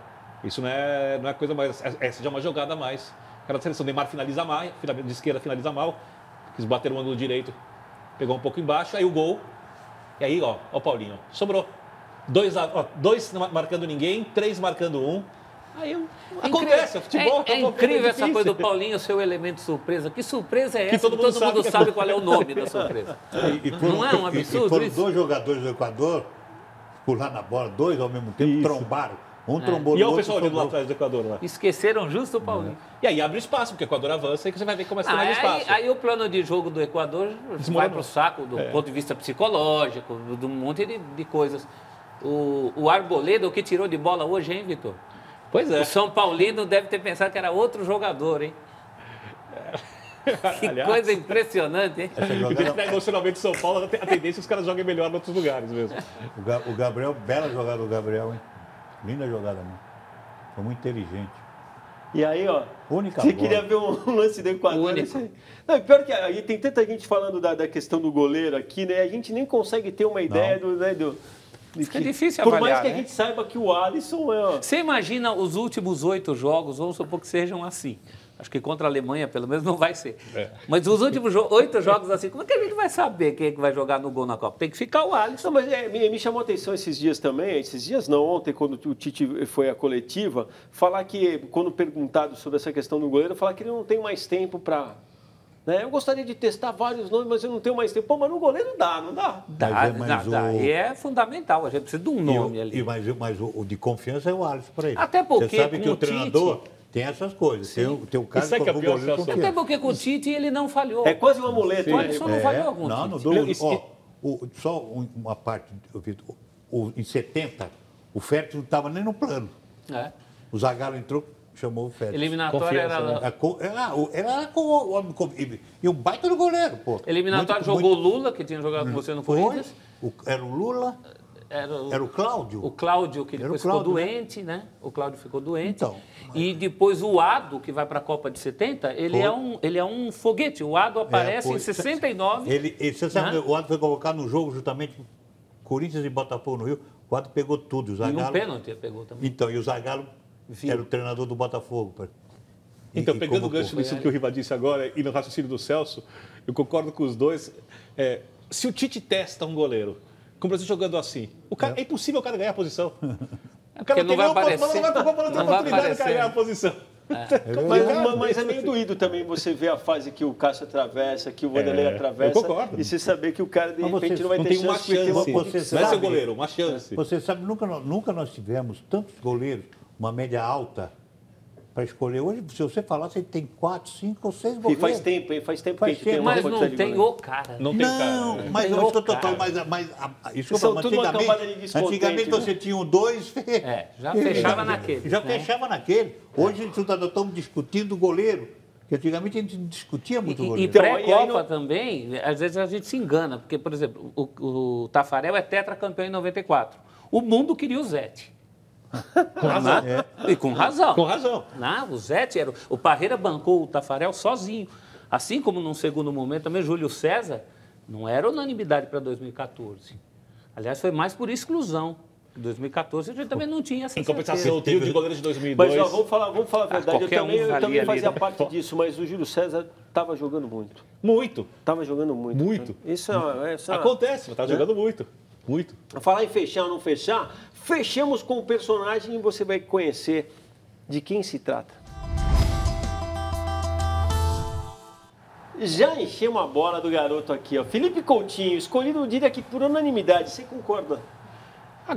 Isso não é coisa mais, essa já é uma jogada a mais. Aquela seleção, Neymar finaliza mal, de esquerda finaliza mal, quis bater no ângulo direito, pegou um pouco embaixo, aí o gol, e aí, ó o Paulinho, sobrou. 2 marcando ninguém, 3 marcando 1. Aí acontece, o futebol é incrível essa coisa do Paulinho ser o elemento surpresa. Que surpresa é essa? Que todo mundo sabe qual é o nome da surpresa. Não é um absurdo foram isso? 2 jogadores do Equador pular na bola, 2 ao mesmo tempo, trombaram. Um trombou no E olha o outro, pessoal olhando lá atrás do Equador lá. Esqueceram justo o Paulinho. E aí abre espaço, porque o Equador avança e você vai ver como é que tem mais espaço. Aí o plano de jogo do Equador vai para o saco do ponto de vista psicológico, de um monte de coisas. O Arboleda, o que tirou de bola hoje, hein, Vitor? Pois é. O São Paulino deve ter pensado que era outro jogador, hein? Que coisa impressionante, hein? E tem que ficar emocionalmente São Paulo, a tendência é que os caras joguem melhor em outros lugares mesmo. O Gabriel, bela jogada do Gabriel, hein? Linda jogada, mano. Foi muito inteligente. E aí, ó, Única você bola. queria ver um lance do Equador? Não, pior que aí tem tanta gente falando da questão do goleiro aqui, né? A gente nem consegue ter uma ideia Fica difícil por avaliar, mais que a né? gente saiba que o Alisson é... Você imagina os últimos 8 jogos, vamos supor que sejam assim. Acho que contra a Alemanha, pelo menos, não vai ser. Mas os últimos 8 jogos assim, como é que a gente vai saber quem é que vai jogar no gol na Copa? Tem que ficar o Alisson. Não, mas me chamou a atenção esses dias também, esses dias não, ontem, quando o Tite foi à coletiva, falar que, quando perguntado sobre essa questão do goleiro, falar que ele não tem mais tempo para... Né? Eu gostaria de testar vários nomes, mas eu não tenho mais tempo. Pô, mas no goleiro dá, não dá? Dá. E é fundamental, a gente precisa de um nome ali. Mas o de confiança é o Alisson para ele. Até porque você sabe que com o treinador tem essas coisas. Tem o caso Isso é campeão, Até porque com o Tite ele não falhou. É quase um amuleto. O Alisson não falhou com o Tite. Só uma parte, Vitor. Em 70, o Fértil não estava nem no plano. O Zagallo entrou, chamou o Fértil. Eliminatória era com o homem. E o baita do goleiro, pô. Eliminatória jogou Lula, que tinha jogado com você no Corinthians. Era o Lula. Era o Cláudio. O Cláudio, que depois ficou doente, né? O Cláudio ficou doente. Então, e depois o Ado, que vai para a Copa de 70, ele é um foguete. O Ado aparece em 69. Você sabe, o Ado foi colocado no jogo justamente Corinthians e Botafogo no Rio. O Ado pegou tudo. O Zagallo, e um pênalti pegou também. Então, e o Zagallo era o treinador do Botafogo. Então, pegando o gancho nisso que o Riva disse agora e no raciocínio do Celso, eu concordo com os dois. Se o Tite testa um goleiro, com o Brasil jogando assim, é impossível o cara ganhar a posição. O cara não vai aparecer. Não vai ter oportunidade de ganhar a posição. Mas é meio doído também você ver a fase que o Cássio atravessa, que o Vanderlei atravessa. Eu concordo. E você saber que o cara, de repente, não vai ter chance. Não é seu goleiro, uma chance. Você sabe, nunca nós tivemos tantos goleiros, uma média alta, para escolher. Hoje, se você falar, você tem 4, 5 ou 6 goleiros. E faz tempo, hein? Faz tempo que a gente tem uma Mas não tem o cara. Não tem cara. Mas eu estou tentando, isso são tudo uma camada de descontente. Antigamente você tinha um 2, já fechava naquele. Já fechava naquele. Hoje nós estamos discutindo o goleiro, que antigamente a gente não discutia muito o goleiro. E pré-Copa também, às vezes a gente se engana, porque, por exemplo, o Tafarel é tetracampeão em 94. O mundo queria o Zete. Com razão. E com razão. Com razão. O Zete era... O Parreira bancou o Tafarel sozinho. Assim como, num segundo momento, também Júlio César não era unanimidade para 2014. Aliás, foi mais por exclusão. Em 2014 a gente também não tinha essa Em compensação, o trio de goleiros de 2002... Mas vamos falar a verdade, eu também fazia né? parte disso, mas o Júlio César estava jogando muito. Muito. Estava jogando muito. Muito. Isso Acontece, estava jogando muito. Muito. Falar em fechar ou não fechar, fechamos com o personagem e você vai conhecer de quem se trata. Já enchemos a bola do garoto aqui, ó. Felipe Coutinho, escolhido, eu diria que por unanimidade. Você concorda?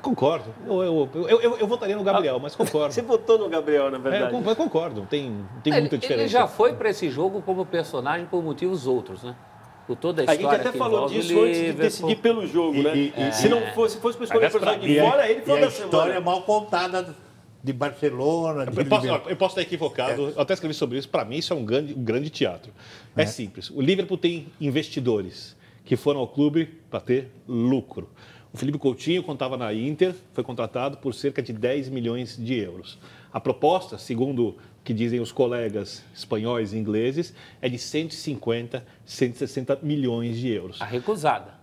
Concordo. Eu votaria no Gabriel, mas concordo. Você votou no Gabriel, na verdade. Eu concordo, não tem muita diferença. Ele já foi para esse jogo como personagem por motivos outros, né? Por toda a história. A gente até falou disso antes de decidir pelo jogo, né? Se fosse para escolher personagem de fora, ele foi da semana. A história é mal contada de Barcelona. Eu posso estar equivocado, eu até escrevi sobre isso. Para mim, isso é um grande teatro. É simples. O Liverpool tem investidores que foram ao clube para ter lucro. O Felipe Coutinho, quando estava na Inter, foi contratado por cerca de 10 milhões de euros. A proposta, segundo o que dizem os colegas espanhóis e ingleses, é de 150, 160 milhões de euros. A recusada.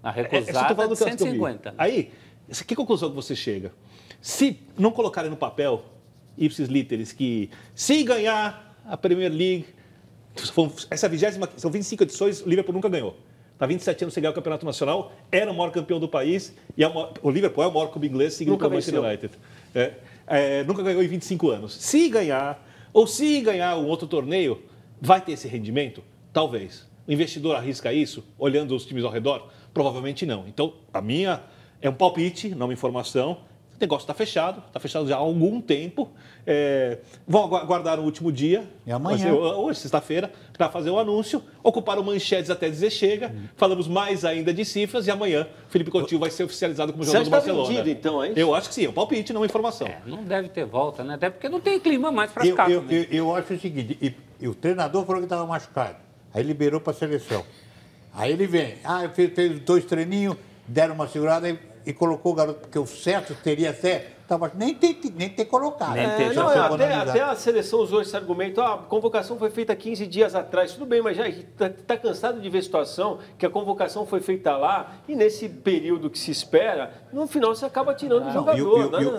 A recusada de 150. Aí, que conclusão que você chega? Se não colocarem no papel, ipsis literis, que se ganhar a Premier League, essa 20ª, são 25 edições, o Liverpool nunca ganhou. Está 27 anos sem ganhar o Campeonato Nacional, era o maior campeão do país, e o Liverpool é o maior clube inglês, seguido pelo Manchester United. Nunca ganhou em 25 anos. Se ganhar um outro torneio, vai ter esse rendimento? Talvez. O investidor arrisca isso, olhando os times ao redor? Provavelmente não. Então, a minha é um palpite, não uma informação. O negócio está fechado já há algum tempo. Vão aguardar o último dia, amanhã. Hoje, sexta-feira, para fazer o anúncio, ocuparam manchetes até dizer chega, falamos mais ainda de cifras e amanhã Felipe Coutinho vai ser oficializado como jogador do Barcelona. Vendido, então, é isso? Eu acho que sim, é um palpite, não uma informação. Não deve ter volta, né? Até porque não tem clima mais para ficar. Eu acho o seguinte, e o treinador falou que estava machucado, aí liberou para a seleção. Aí ele vem, fez 2 treininhos, deram uma segurada e colocou o garoto, porque o certo teria até nem ter colocado. Até a seleção usou esse argumento, a convocação foi feita 15 dias atrás, tudo bem, mas já está cansado de ver situação que a convocação foi feita lá e nesse período que se espera, no final você acaba tirando o jogador.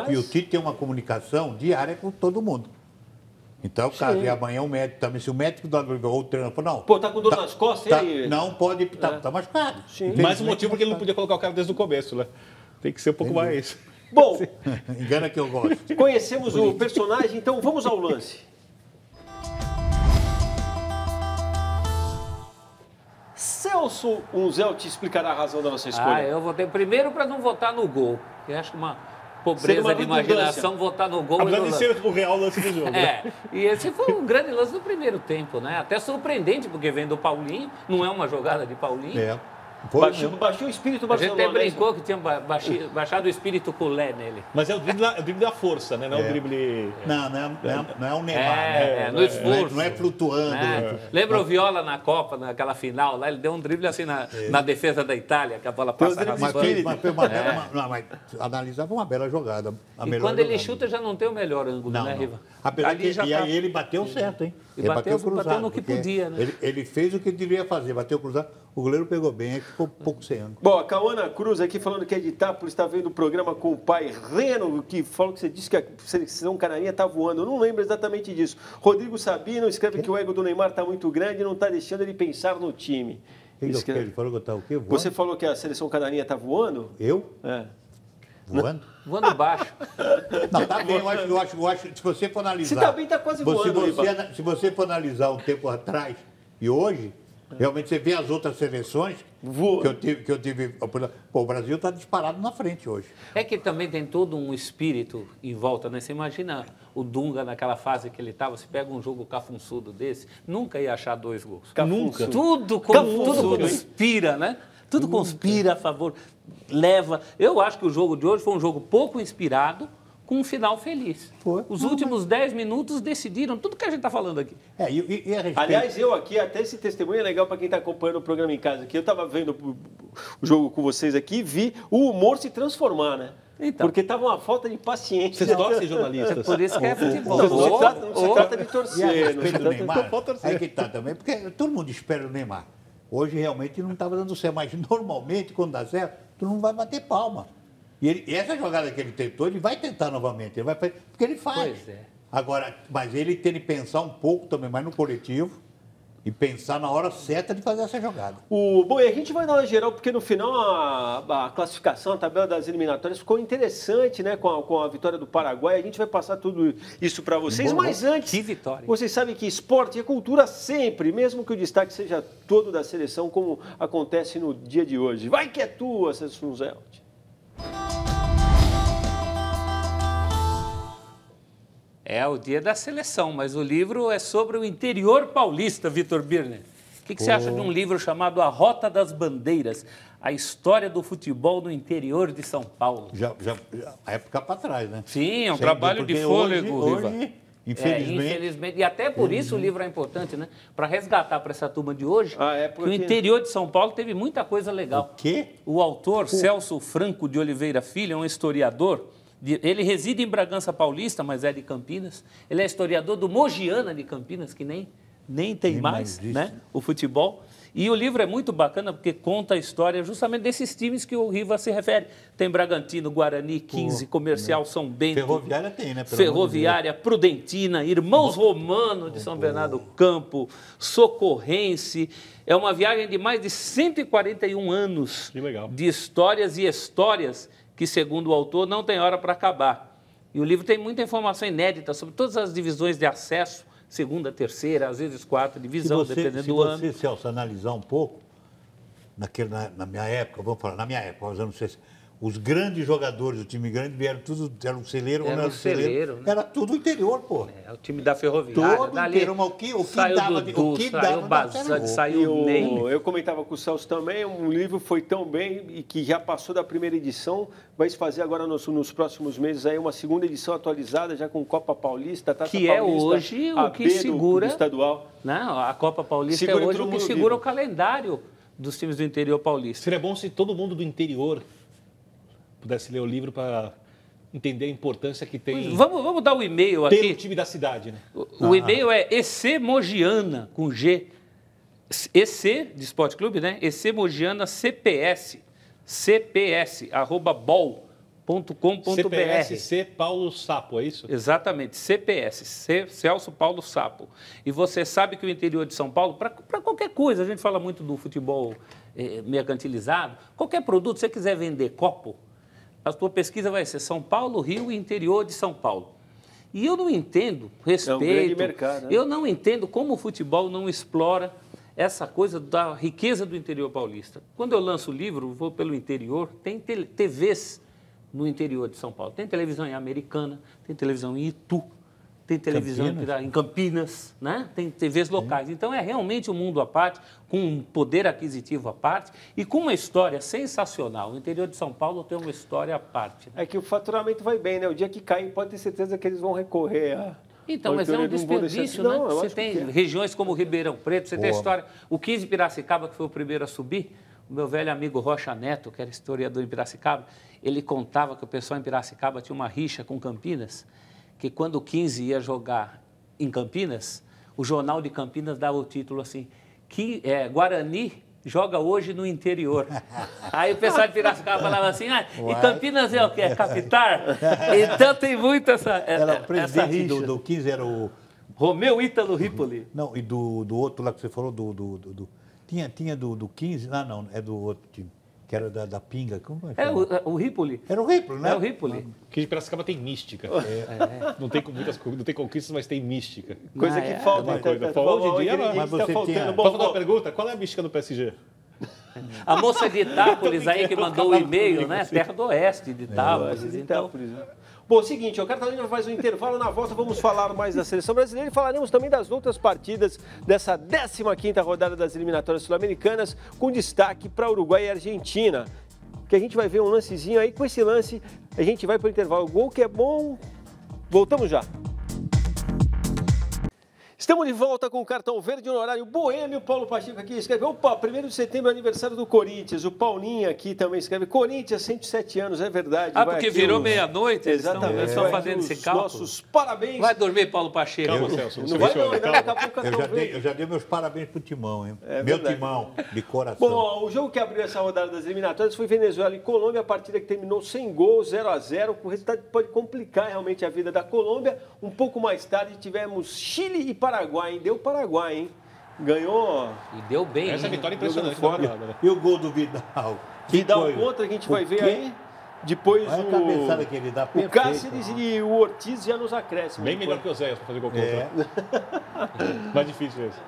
E o Tite tem uma comunicação diária com todo mundo. Então, caso e amanhã o médico também, se o médico ou o treinador falou, não. Pô, tá com dor nas costas aí? Não pode, tá machucado. Mais um motivo porque ele não podia colocar o cara desde o começo, né? Tem que ser um pouco mais. Bom, engana que eu gosto. Conhecemos o personagem, então vamos ao lance. Celso Unzel te explicará a razão da nossa escolha. Eu votei primeiro para não votar no gol. Eu acho que uma pobreza de imaginação votar no gol. Apesar de ser o real lance do jogo. E esse foi um grande lance do primeiro tempo, né? Até surpreendente, porque vem do Paulinho, não é uma jogada de Paulinho. Baixou o espírito Barcelona. A gente até brincou que tinha baixado o espírito culé nele. Mas é o drible da força, né? Não é o drible... Não é o Neymar, no esforço. Não é flutuando. Lembra o Viola na Copa, naquela final lá? Ele deu um drible assim na defesa da Itália, que a bola passa raspando. Mas analisava uma bela jogada. E quando ele chuta já não tem o melhor ângulo, né, Riva? Aí ele bateu certo, hein? Ele bateu no que podia, né? Ele fez o que deveria fazer, bateu cruzado. O goleiro pegou bem, ficou um pouco sem ângulo. Bom, a Cauana Cruz aqui falando que é de Itápolis, está vendo o programa com o pai Reno, que falou que você disse que a seleção canarinha está voando. Eu não lembro exatamente disso. Rodrigo Sabino escreve que o ego do Neymar está muito grande e não está deixando ele pensar no time. Ele falou que está o quê? Voando? Você falou que a seleção canarinha está voando? Eu? Voando? Voando baixo. Não, tá bem, eu acho, se você for analisar... Se tá bem, tá quase voando. Se você for analisar um tempo atrás e hoje... Realmente você vê as outras seleções que eu tive. Pô, o Brasil está disparado na frente hoje. É que também tem todo um espírito em volta, né? Você imagina o Dunga naquela fase que ele estava, você pega um jogo cafunçudo desse, nunca ia achar 2 gols. Nunca. Tudo conspira, né? Tudo conspira a favor, leva. Eu acho que o jogo de hoje foi um jogo pouco inspirado, com um final feliz. Os últimos 10 minutos decidiram tudo que a gente está falando aqui. E a respeito... Aliás, eu aqui, até esse testemunho é legal para quem está acompanhando o programa em casa aqui. Eu estava vendo o jogo com vocês aqui e vi o humor se transformar, né? Então. Porque estava uma falta de paciência. Vocês torcem, jornalistas? Por isso que é futebol. Não se trata de torcer. Não se trata de Neymar. Aí que tá também, porque todo mundo espera o Neymar. Hoje realmente não estava dando certo, mas normalmente quando dá certo, tu não vai bater palma. E essa jogada que ele tentou, ele vai tentar novamente, ele vai fazer, porque ele faz. Pois é. Agora, mas ele tem que pensar um pouco também mais no coletivo e pensar na hora certa de fazer essa jogada. Bom, e a gente vai dar uma geral, porque no final a classificação, a tabela das eliminatórias ficou interessante, né? Com a vitória do Paraguai. A gente vai passar tudo isso para vocês. Mas antes, que vitória. Vocês sabem que esporte é cultura sempre, mesmo que o destaque seja todo da seleção, como acontece no dia de hoje. Vai que é tua, Celso Unzel. É o dia da seleção, mas o livro é sobre o interior paulista, Vitor Birner. O que você acha de um livro chamado A Rota das Bandeiras? A história do futebol no interior de São Paulo. Já a época para trás, né? Sim, é um Sem trabalho dúvida, de porque fôlego, Riva. hoje, infelizmente... infelizmente. E até por isso o livro é importante, né? Para resgatar para essa turma de hoje, que o que... interior de São Paulo teve muita coisa legal. O quê? O autor, Celso Franco de Oliveira Filho, é um historiador. Ele reside em Bragança Paulista, mas é de Campinas. Ele é historiador do Mogiana de Campinas, que nem tem mais, né? O futebol. E o livro é muito bacana porque conta a história justamente desses times que o Riva se refere. Tem Bragantino, Guarani, 15, Comercial, São Bento. Ferroviária tem, né? Ferroviária, Prudentina, Irmãos Romano de São Bernardo do Campo, Socorrense. É uma viagem de mais de 141 anos de histórias e histórias que, segundo o autor, não tem hora para acabar. E o livro tem muita informação inédita sobre todas as divisões de acesso, segunda, terceira, às vezes quarta divisão, dependendo do ano. Se você, Celso, analisar um pouco, na minha época, vamos falar, na minha época, os anos 60, os grandes jogadores do time grande vieram tudo, era um celeiro ou não era um celeiro, né? Era tudo interior, pô. É, o time da Ferroviária. Todo inteiro, mas o que saiu o Basante, saiu o Ney. Eu comentava com o Celso também, um livro foi tão bem e que já passou da primeira edição, vai se fazer agora nos próximos meses aí uma segunda edição atualizada, já com Copa Paulista, Taça que Paulista, é hoje o que segura do estadual. Não, a Copa Paulista é hoje o que segura o calendário dos times do interior paulista. Seria bom se todo mundo do interior pudesse ler o livro para entender a importância que tem. Vamos dar o e-mail aqui. Ter o time da cidade, né? O e-mail é ecmogiana, com G. EC, de Esporte Clube, né? ecmogiana CPS, @bol.com.br. CPSC Paulo Sapo, é isso? Exatamente, CPS, Celso Paulo Sapo. E você sabe que o interior de São Paulo, para qualquer coisa, a gente fala muito do futebol mercantilizado, qualquer produto, se você quiser vender copo, a sua pesquisa vai ser São Paulo, Rio e interior de São Paulo. E eu não entendo, respeito, é um grande mercado, né? Eu não entendo como o futebol não explora essa coisa da riqueza do interior paulista. Quando eu lanço o livro, vou pelo interior, tem TVs no interior de São Paulo. Tem televisão em Americana, tem televisão em Itu, tem televisão em Campinas, né? Tem TVs locais. Então, é realmente um mundo à parte, com um poder aquisitivo à parte e com uma história sensacional. O interior de São Paulo tem uma história à parte. Né? É que o faturamento vai bem, né? O dia que cair, pode ter certeza que eles vão recorrer a... Então, mas é um desperdício, né? Você tem regiões como Ribeirão Preto, você tem a história... O 15 Piracicaba, que foi o primeiro a subir, o meu velho amigo Rocha Neto, que era historiador em Piracicaba, ele contava que o pessoal em Piracicaba tinha uma rixa com Campinas, que quando o 15 ia jogar em Campinas, o Jornal de Campinas dava o título assim, Guarani joga hoje no interior. Aí o pessoal de Piracicaba falava assim, e Campinas é o quê? É capital? Então tem muito essa rixa. Do 15 era o... Romeu Ítalo Ripoli. Não, e do outro lá que você falou, tinha do 15, não, é do outro time. Que era da Pinga. Como é o Ripoli. Era o Ripoli, né? É o Ripoli. Que de Piracicaba tem mística. Não tem conquistas, mas tem mística. Coisa que falta. Hoje em dia, mas você tinha... Posso fazer uma pergunta? Qual é a mística do PSG? A moça de Itápolis aí que mandou o e-mail, né? Terra do Oeste de Itápolis. Então... Bom, seguinte, o Cartolina faz um intervalo, na volta vamos falar mais da Seleção Brasileira e falaremos também das outras partidas dessa 15ª rodada das eliminatórias sul-americanas, com destaque para Uruguai e Argentina. Que a gente vai ver um lancezinho aí, com esse lance a gente vai para o intervalo. O gol que é bom, voltamos já. Estamos de volta com o Cartão Verde no horário boêmio. Paulo Pacheco aqui escreve, 1º de setembro, aniversário do Corinthians. O Paulinho aqui também escreve, Corinthians, 107 anos, é verdade. Porque virou meia-noite? Exatamente. Eles estão fazendo esse cálculo. Nossos parabéns. Vai dormir, Paulo Pacheco. Calma, Celso. Não vai não, ainda daqui a pouco eu já dei meus parabéns pro Timão, hein? Meu Timão, de coração. Bom, o jogo que abriu essa rodada das eliminatórias foi Venezuela e Colômbia, a partida que terminou sem gol, 0-0. O resultado pode complicar realmente a vida da Colômbia. Um pouco mais tarde tivemos Chile e Paraguai, hein? Deu Paraguai, hein? Ganhou. E deu bem. Essa vitória é impressionante. E o gol do Vidal? Vidal contra, que a gente vai ver aí. Depois a cabeçada que ele dá, o Cáceres e o Ortiz já nos acréscimos. Bem melhor que o Zé para fazer gol contra. Mais difícil esse.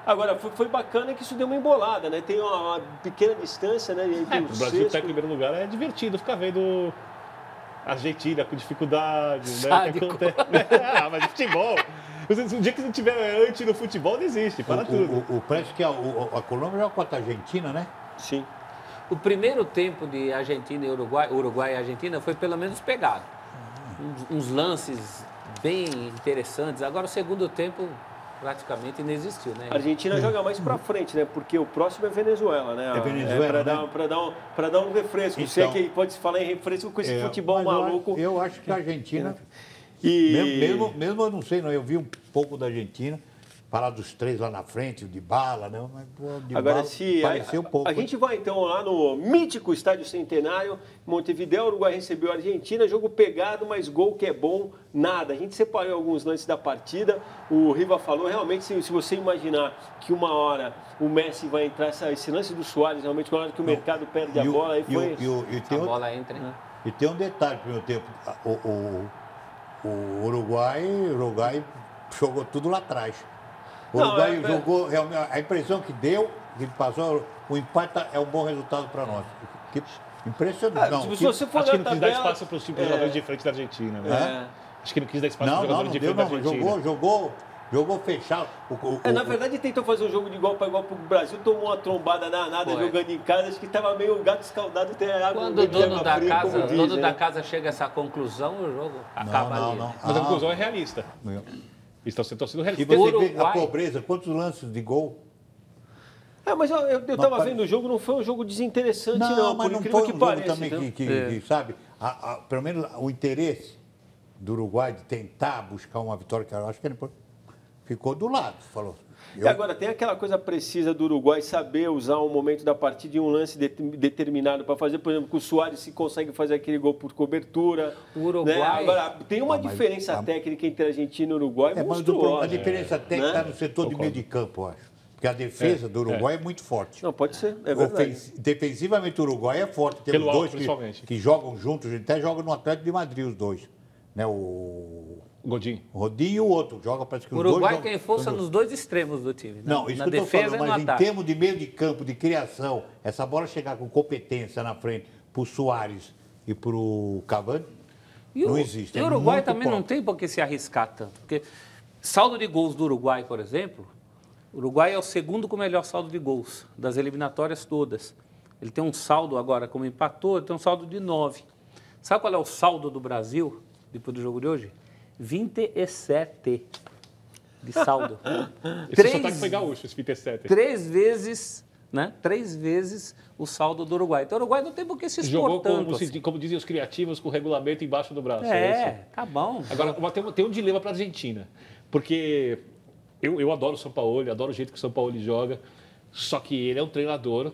Agora, foi bacana que isso deu uma embolada, né? Tem uma pequena distância, né? O Brasil está em primeiro lugar, é divertido ficar vendo Argentina com dificuldade, né? Sádico. O que acontece? Mas futebol. O dia que não tiver antes no futebol, não existe, para tudo. Parece que a Colômbia joga contra a Argentina, né? Sim. O primeiro tempo de Argentina e Uruguai e Argentina foi pelo menos pegado. Uns lances bem interessantes. Agora o segundo tempo praticamente não existiu, né? A Argentina joga mais pra frente, né? Porque o próximo é Venezuela, né? É Venezuela, Pra dar um refresco. Então, Se é que pode se falar em refresco com esse futebol mas maluco. Eu acho que a Argentina... E... Mesmo eu não sei, não. Eu vi um pouco da Argentina, falar dos três lá na frente, o Dybala, né? Mas, pô, Agora, se pareceu pouco. a gente vai então lá no mítico Estádio Centenário, Montevidéu, o Uruguai recebeu a Argentina, jogo pegado, mas gol que é bom, nada. A gente separou alguns lances da partida, o Riva falou, realmente, se você imaginar que uma hora o Messi vai entrar, esse lance do Suárez, realmente, na hora que o mercado perde a bola, aí foi... A bola entra, né? E tem um detalhe no primeiro tempo, o Uruguai jogou tudo lá atrás. O Uruguai jogou, realmente, a impressão que deu, que passou, o empate é um bom resultado para nós. Que impressionante. Se você for Acho que não na quis dar tabela... espaço para os jogadores de frente da Argentina, né? Acho que não quis dar espaço para os jogadores de frente da Argentina. Jogou fechado. Na verdade, tentou fazer um jogo de igual para igual para o Brasil, tomou uma trombada danada jogando em casa, acho que estava meio gato escaldado, tem água. Quando o dono da fria, casa, diz, dono né? da casa chega a essa conclusão, o jogo acaba ali. Não. Mas a conclusão é realista. Estão sendo E realistas. você vê a Uruguai. pobreza, quantos lances de gol? Mas eu estava vendo o jogo, não foi um jogo desinteressante, não, mas por não incrível foi que um jogo pareça. também então. que sabe, pelo menos o interesse do Uruguai de tentar buscar uma vitória, que eu acho que ele ficou do lado, falou. E agora, tem aquela coisa precisa do Uruguai saber usar um momento da partida e um lance determinado para fazer, por exemplo, que o Suárez se consegue fazer aquele gol por cobertura. O Uruguai... Né? Agora, tem uma diferença técnica entre Argentina e Uruguai Mas monstruosa. a diferença técnica está no setor de meio de campo, eu acho. Porque a defesa do Uruguai é muito forte. Não, pode ser, é verdade. Defensivamente, o Uruguai é forte. Temos Pelo dois alto, que jogam juntos, até jogam no Atlético de Madrid, os dois. Né? O Godinho. Rodinho e o outro. Joga, parece que O os dois Uruguai jogam, tem força nos dois extremos do time. Não, isso na que eu estou defesa falando, e no mas em ataque. termos de meio de campo, de criação, essa bola chegar com competência na frente para o Soares e para o Cavani, não existe. E o Uruguai também não tem por que se arriscar tanto. Porque saldo de gols do Uruguai, por exemplo, o Uruguai é o segundo com o melhor saldo de gols das eliminatórias todas. Ele tem um saldo agora, como empatou, ele tem um saldo de 9. Sabe qual é o saldo do Brasil, depois do jogo de hoje? 27 de saldo. Esse sotaque foi gaúcho, esse 27. 3 vezes, né? 3 vezes o saldo do Uruguai. Então o Uruguai não tem por que se expor Jogou, tanto. como dizem os criativos, com o regulamento embaixo do braço. Tá bom. Agora, tem um dilema para a Argentina. Porque eu adoro o Sampaoli, adoro o jeito que o Sampaoli joga. Só que ele é um treinador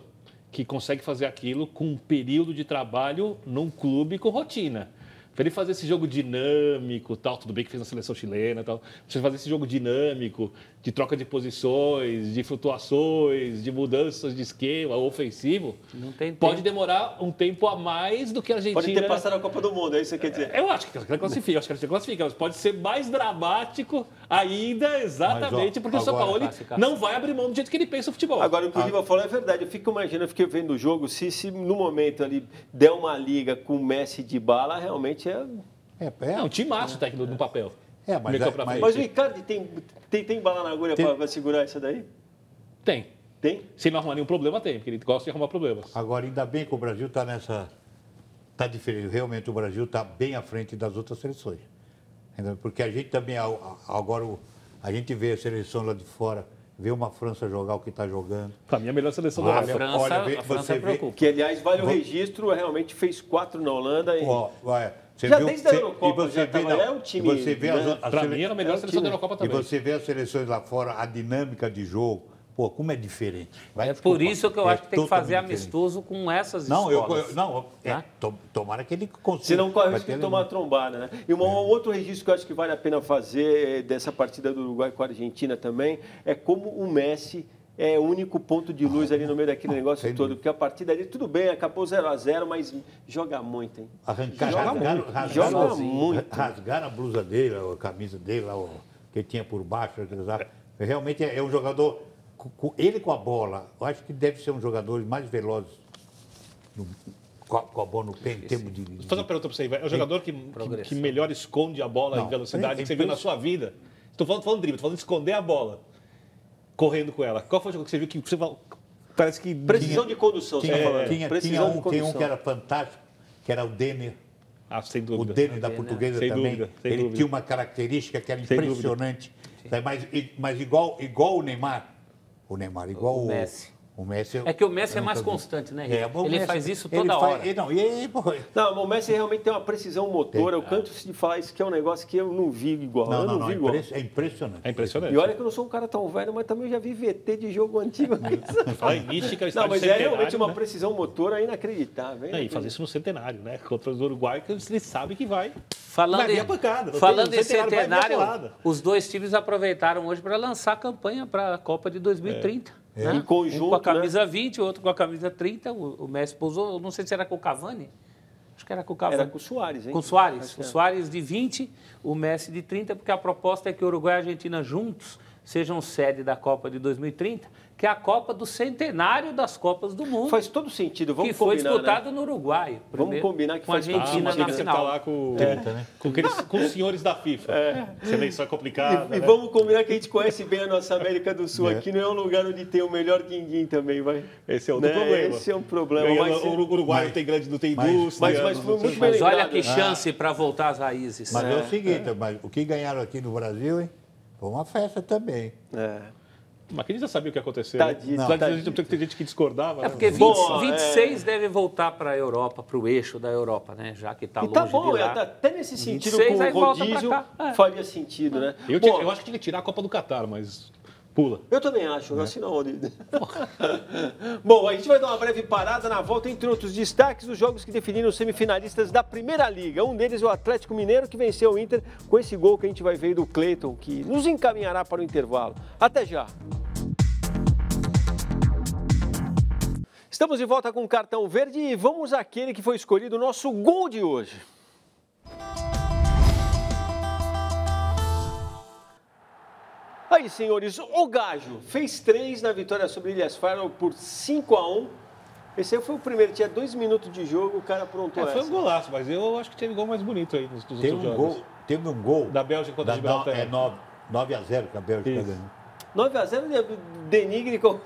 que consegue fazer aquilo com um período de trabalho num clube com rotina. Para ele fazer esse jogo dinâmico, tal, tudo bem que fez na seleção chilena, tal. Você fazer esse jogo dinâmico, de troca de posições, de flutuações, de mudanças de esquema ofensivo, não tem tempo. Pode demorar um tempo a mais do que a Argentina. Pode ter passado a Copa do Mundo, é isso que você quer dizer? Eu acho que ela classifica, mas pode ser mais dramático ainda, exatamente, porque o São Paulo não vai abrir mão do jeito que ele pensa o futebol. Agora, o que o Riva falou é verdade. Eu fico imaginando, eu fiquei vendo o jogo, se no momento ali der uma liga com o Messi de bala, realmente é um timaço técnico no papel. Mas o Icardi tem bala na agulha para segurar isso daí? Tem. Tem? Se não arrumar nenhum problema, tem, porque ele gosta de arrumar problemas. Agora, ainda bem que o Brasil está nessa... Está diferente. Realmente, o Brasil está bem à frente das outras seleções. Porque a gente também, agora, a gente vê a seleção lá de fora, vê uma França jogar o que está jogando. Para mim, a melhor seleção do mundo. Brasil. A França preocupa. Que, aliás, vale o registro, realmente fez 4 na Holanda. Desde a Eurocopa já é o time. Para mim, era a melhor seleção da Eurocopa também. E você vê as seleções lá fora, a dinâmica de jogo, como é diferente. Por isso que eu acho que tem que fazer amistoso com essas escolas. Tomara que ele consiga. Se não corre o risco de tomar trombada, né? E um outro registro que eu acho que vale a pena fazer dessa partida do Uruguai com a Argentina também é como o Messi é o único ponto de luz ali no meio daquele negócio todo. Porque a partida ali, tudo bem, acabou 0-0, mas joga muito, hein? Rasgaram a blusa dele, a camisa dele, que tinha por baixo. Realmente é um jogador, ele com a bola, eu acho que deve ser um jogador mais veloz com a bola no pé em termos de... Vou fazer uma pergunta para você, é o jogador que melhor esconde a bola em velocidade que você viu na sua vida? Estou falando drible, estou falando de esconder a bola, correndo com ela. Qual foi o jogo que você viu que você parece que... Precisão de condução, você está falando. Tinha um que era fantástico, que era o Denner. Ah, sem dúvida. O Denner da Portuguesa sem também. Dúvida, sem ele dúvida. tinha uma característica que era impressionante. Mas igual o Neymar. O Neymar, igual o Messi. O Messi, é que o Messi é mais constante, né? Ele faz isso toda hora. Não, o Messi realmente tem uma precisão motora. Eu canto de falar isso, que é um negócio que eu não vi igual. É impressionante. É impressionante. E olha que eu não sou um cara tão velho, mas também já vi VT de jogo antigo. Fala em mística, não, mas é realmente uma precisão motora inacreditável. E fazer isso no centenário, né? Contra os Uruguai, que eles sabem que vai. Falando em centenário, os dois times aproveitaram hoje para lançar a campanha para a Copa de 2030. Né? Em conjunto, um com a camisa 20, o outro com a camisa 30. O Messi pousou, não sei se era com o Cavani. Acho que era com o Cavani. Era com o Suárez, hein? Com o Suárez. O Suárez de 20, o Messi de 30, porque a proposta é que o Uruguai e a Argentina juntos sejam sede da Copa de 2030, que é a Copa do centenário das Copas do Mundo. Faz todo sentido, vamos combinar, que foi disputado, né? no Uruguai. Vamos combinar que com a Argentina na final. Lá com os senhores da FIFA. Você vê, isso é complicado. E vamos combinar que a gente conhece bem a nossa América do Sul. Aqui não é um lugar onde tem o melhor guinguim também, vai. Esse é outro problema. Esse é um problema. O Uruguai não tem grande, não tem indústria. Mas foi muito bem lembrado. Olha que chance para voltar às raízes. Mas é o seguinte, o que ganharam aqui no Brasil, hein? Foi uma festa também. Mas quem já sabia o que ia acontecer. Tem gente que discordava. É porque 26 deve voltar para a Europa, para o eixo da Europa, né? Já que está longe de lá. Até nesse sentido, com o rodízio, faria sentido, né? Eu acho que tinha que tirar a Copa do Catar, mas pula. Eu também acho, eu assino onde. Bom, a gente vai dar uma breve parada na volta, entre outros destaques, os jogos que definiram os semifinalistas da Primeira Liga. Um deles é o Atlético Mineiro, que venceu o Inter com esse gol que a gente vai ver do Cleiton, que nos encaminhará para o intervalo. Até já! Estamos de volta com o Cartão Verde e vamos àquele que foi escolhido o nosso gol de hoje. Aí, senhores, o Gajo fez 3 na vitória sobre Ilhas Faro por 5-1. Esse aí foi o primeiro, tinha 2 minutos de jogo, o cara aprontou essa. Foi um golaço, mas eu acho que teve gol mais bonito aí nos outros jogos. Teve um gol da Bélgica contra a Gibraltar. 9-0 que a Bélgica ganhou. 9-0 denigre com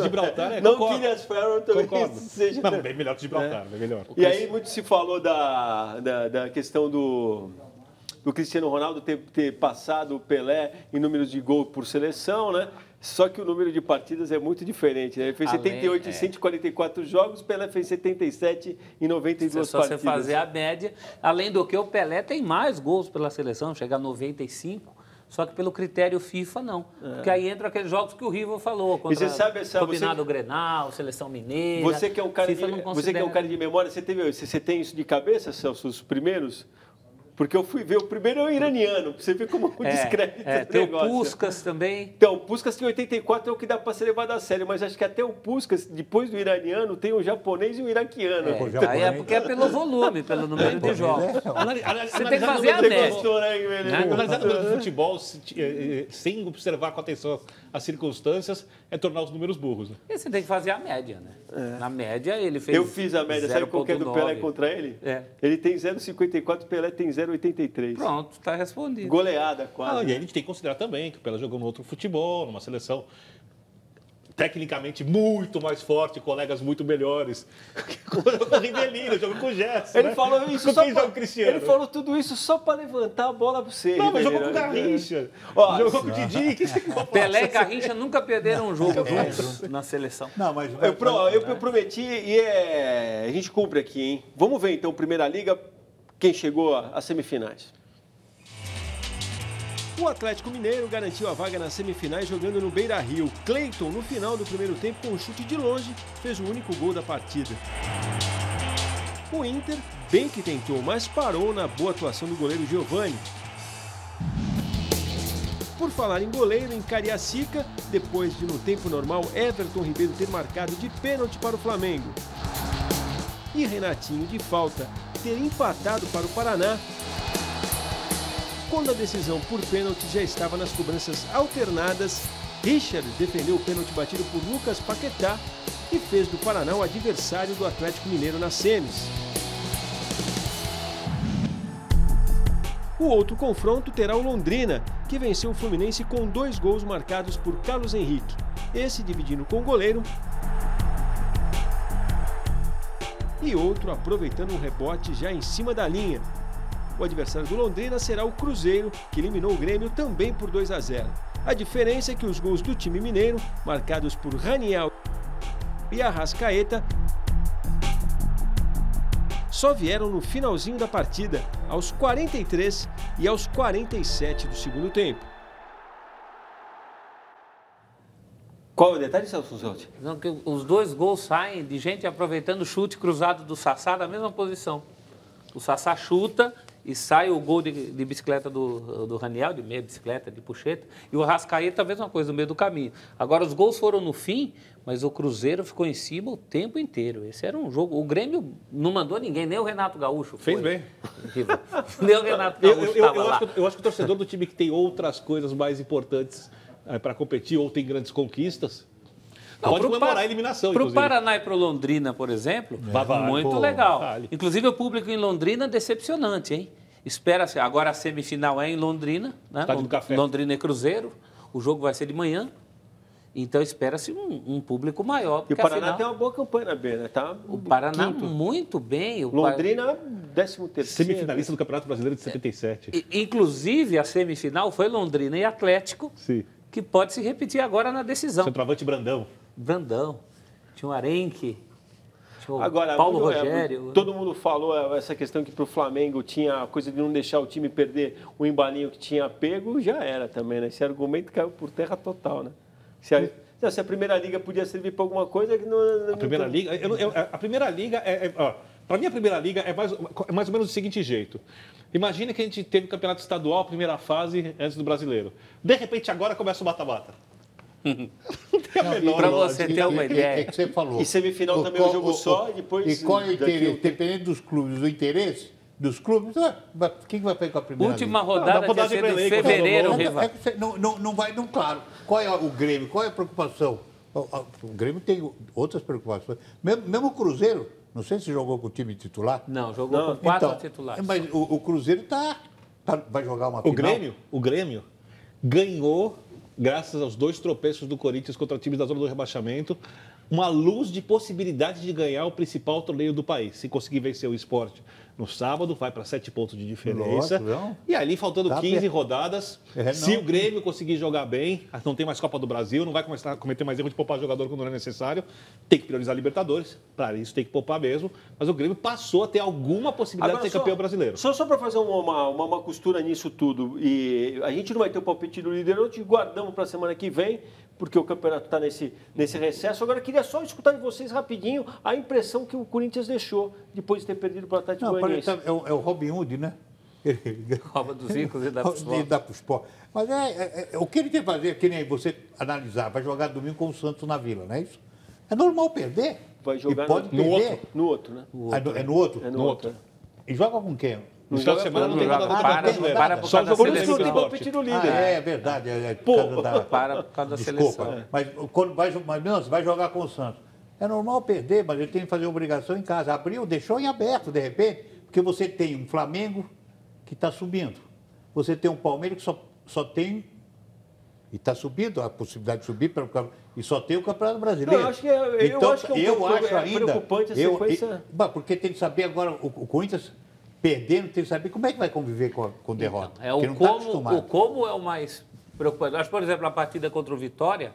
Gibraltar não que Ilhas Faro também seja... Não, bem melhor que Gibraltar, bem melhor. E aí muito se falou da questão do Cristiano Ronaldo ter passado o Pelé em números de gol por seleção, né? Só que o número de partidas é muito diferente, né? Ele fez 78 em 144 jogos, Pelé fez 77 em 92 partidas. Se você fazer a média, além do que o Pelé tem mais gols pela seleção, chega a 95. Só que pelo critério FIFA, não. Porque aí entra aqueles jogos que o Rivo falou. Contra você sabe Combinado Grenal, Seleção Mineira. Você que é um cara de memória, você tem isso de cabeça, Celso, os primeiros? Porque eu fui ver, o primeiro é o iraniano, pra você ver como o descrédito do negócio. Tem o Puskás também. Então, o Puskás em 84 é o que dá para ser levado a sério, mas acho que até o Puskás, depois do iraniano, tem o japonês e o iraquiano. Aí é porque é pelo volume, pelo número de jogos. Você tem que fazer a média. Analisar o número de futebol sem observar com atenção as circunstâncias é tornar os números burros. Né? E você tem que fazer a média, né? Na média, ele fez. Eu fiz a média, sabe qual que é do Pelé contra ele? Ele tem 0,54, Pelé tem 0,83. Pronto, está respondido. Goleada quase. E a gente tem que considerar também que o Pelé jogou no outro futebol, numa seleção tecnicamente muito mais forte, colegas muito melhores. Com o Rivelino, jogou com o Gerson. Ele falou isso só para o Cristiano. Ele falou tudo isso só para levantar a bola para você. Não, mas jogou com o Garrincha. Jogou com o Didi. Pelé e Garrincha nunca perderam um jogo juntos na seleção. Não, mas eu prometi e a gente cumpre aqui, hein? Vamos ver então, Primeira Liga, quem chegou às semifinais. O Atlético Mineiro garantiu a vaga nas semifinais jogando no Beira-Rio. Cleiton, no final do primeiro tempo, com um chute de longe, fez o único gol da partida. O Inter, bem que tentou, mas parou na boa atuação do goleiro Giovani. Por falar em goleiro, em Cariacica, depois de, no tempo normal, Everton Ribeiro ter marcado de pênalti para o Flamengo e Renatinho, de falta, ter empatado para o Paraná, quando a decisão por pênalti já estava nas cobranças alternadas, Richard defendeu o pênalti batido por Lucas Paquetá e fez do Paraná o adversário do Atlético Mineiro nas semis. O outro confronto terá o Londrina, que venceu o Fluminense com 2 gols marcados por Carlos Henrique, esse dividindo com o goleiro e outro aproveitando um rebote já em cima da linha. O adversário do Londrina será o Cruzeiro, que eliminou o Grêmio também por 2-0. A diferença é que os gols do time mineiro, marcados por Raniel e Arrascaeta, só vieram no finalzinho da partida, aos 43 e aos 47 do segundo tempo. Qual é o detalhe, Celso Zotti? Não, que os 2 gols saem de gente aproveitando o chute cruzado do Sassá na mesma posição. O Sassá chuta e sai o gol de bicicleta do Raniel, de meia bicicleta, de puxeta, e o Arrascaeta a mesma coisa, no meio do caminho. Agora, os gols foram no fim, mas o Cruzeiro ficou em cima o tempo inteiro. Esse era um jogo... O Grêmio não mandou ninguém, nem o Renato Gaúcho foi. Fez bem. Nem o Renato Gaúcho estava lá. Eu acho que o torcedor do time que tem outras coisas mais importantes para competir ou tem grandes conquistas, pode comemorar a eliminação, Para o Paraná e para o Londrina, por exemplo, muito legal. Vale. Inclusive, o público em Londrina, decepcionante, hein? Espera-se, agora a semifinal é em Londrina, né? Tá do café. Londrina e Cruzeiro, o jogo vai ser de manhã, então espera-se um público maior. E o Paraná tem uma boa campanha na B, né? Tá o Paraná muito bem. Londrina, 13º. Semifinalista do Campeonato Brasileiro de 77. Inclusive, a semifinal foi Londrina e Atlético, sim, que pode se repetir agora na decisão. Centroavante Brandão. Tinha o Arenque, tinha o agora, Paulo Rogério. Todo mundo falou essa questão que para o Flamengo tinha a coisa de não deixar o time perder o embalinho que tinha pego, já era também, né? Esse argumento caiu por terra total, né? Se a Primeira Liga podia servir para alguma coisa... Que não, a Primeira Liga... a Primeira Liga para mim, a Primeira Liga é mais ou menos do seguinte jeito. Imagina que a gente teve o campeonato estadual, primeira fase, antes do brasileiro. De repente, agora começa o mata-mata. Não tem a menor. Para você ter uma ideia. É que você falou. E semifinal também é um jogo só, e depois... E qual é o interesse? Dependendo dos clubes, do interesse dos clubes, quem vai pegar com a Primeira Última Liga? rodada tinha sido em fevereiro, Riva. Não vai claro. Qual é o Grêmio? Qual é a preocupação? O Grêmio tem outras preocupações. Mesmo o Cruzeiro, não sei se jogou com o time titular. Não, jogou com 4 titulares. Mas o Cruzeiro vai jogar uma final. O Grêmio ganhou, graças aos 2 tropeços do Corinthians contra times da zona do rebaixamento, uma luz de possibilidade de ganhar o principal torneio do país. Se conseguir vencer o Sport no sábado, vai para 7 pontos de diferença. Nossa, e ali, faltando 15 rodadas, se o Grêmio conseguir jogar bem, não tem mais Copa do Brasil, não vai começar a cometer mais erro de poupar jogador quando não é necessário, tem que priorizar a Libertadores. Para isso, tem que poupar mesmo. Mas o Grêmio passou a ter alguma possibilidade de ser campeão brasileiro. Só para fazer uma costura nisso tudo, e a gente não vai ter o palpite do líder, nós te guardamos para a semana que vem, porque o campeonato está nesse recesso. Agora, eu queria só escutar de vocês rapidinho a impressão que o Corinthians deixou depois de ter perdido para o Atlético Goianiense. É o Robin Hood, né? Rouba dos ricos e dá para o Sport. Mas o que ele tem que fazer, que nem você analisar, vai jogar domingo com o Santos na Vila, não é isso? É normal perder. Vai jogar no outro, né? É no outro? É no outro. E joga com quem? No final de semana não tem nada para por causa da Por isso que eu seleção. tenho palpite do líder. É verdade. Para por causa da seleção. Mas quando vai jogar com o Santos. É normal perder, mas ele tem que fazer obrigação em casa. Abriu, deixou em aberto, de repente, porque você tem um Flamengo que está subindo. Você tem um Palmeiras que só tem... E está subindo, a possibilidade de subir, e só tem o Campeonato Brasileiro. Eu acho que é preocupante a sequência. Porque tem que saber agora, o Corinthians... Perdendo, tem que saber como é que vai conviver com derrota. Então, o como é o mais preocupante. Acho, por exemplo, a partida contra o Vitória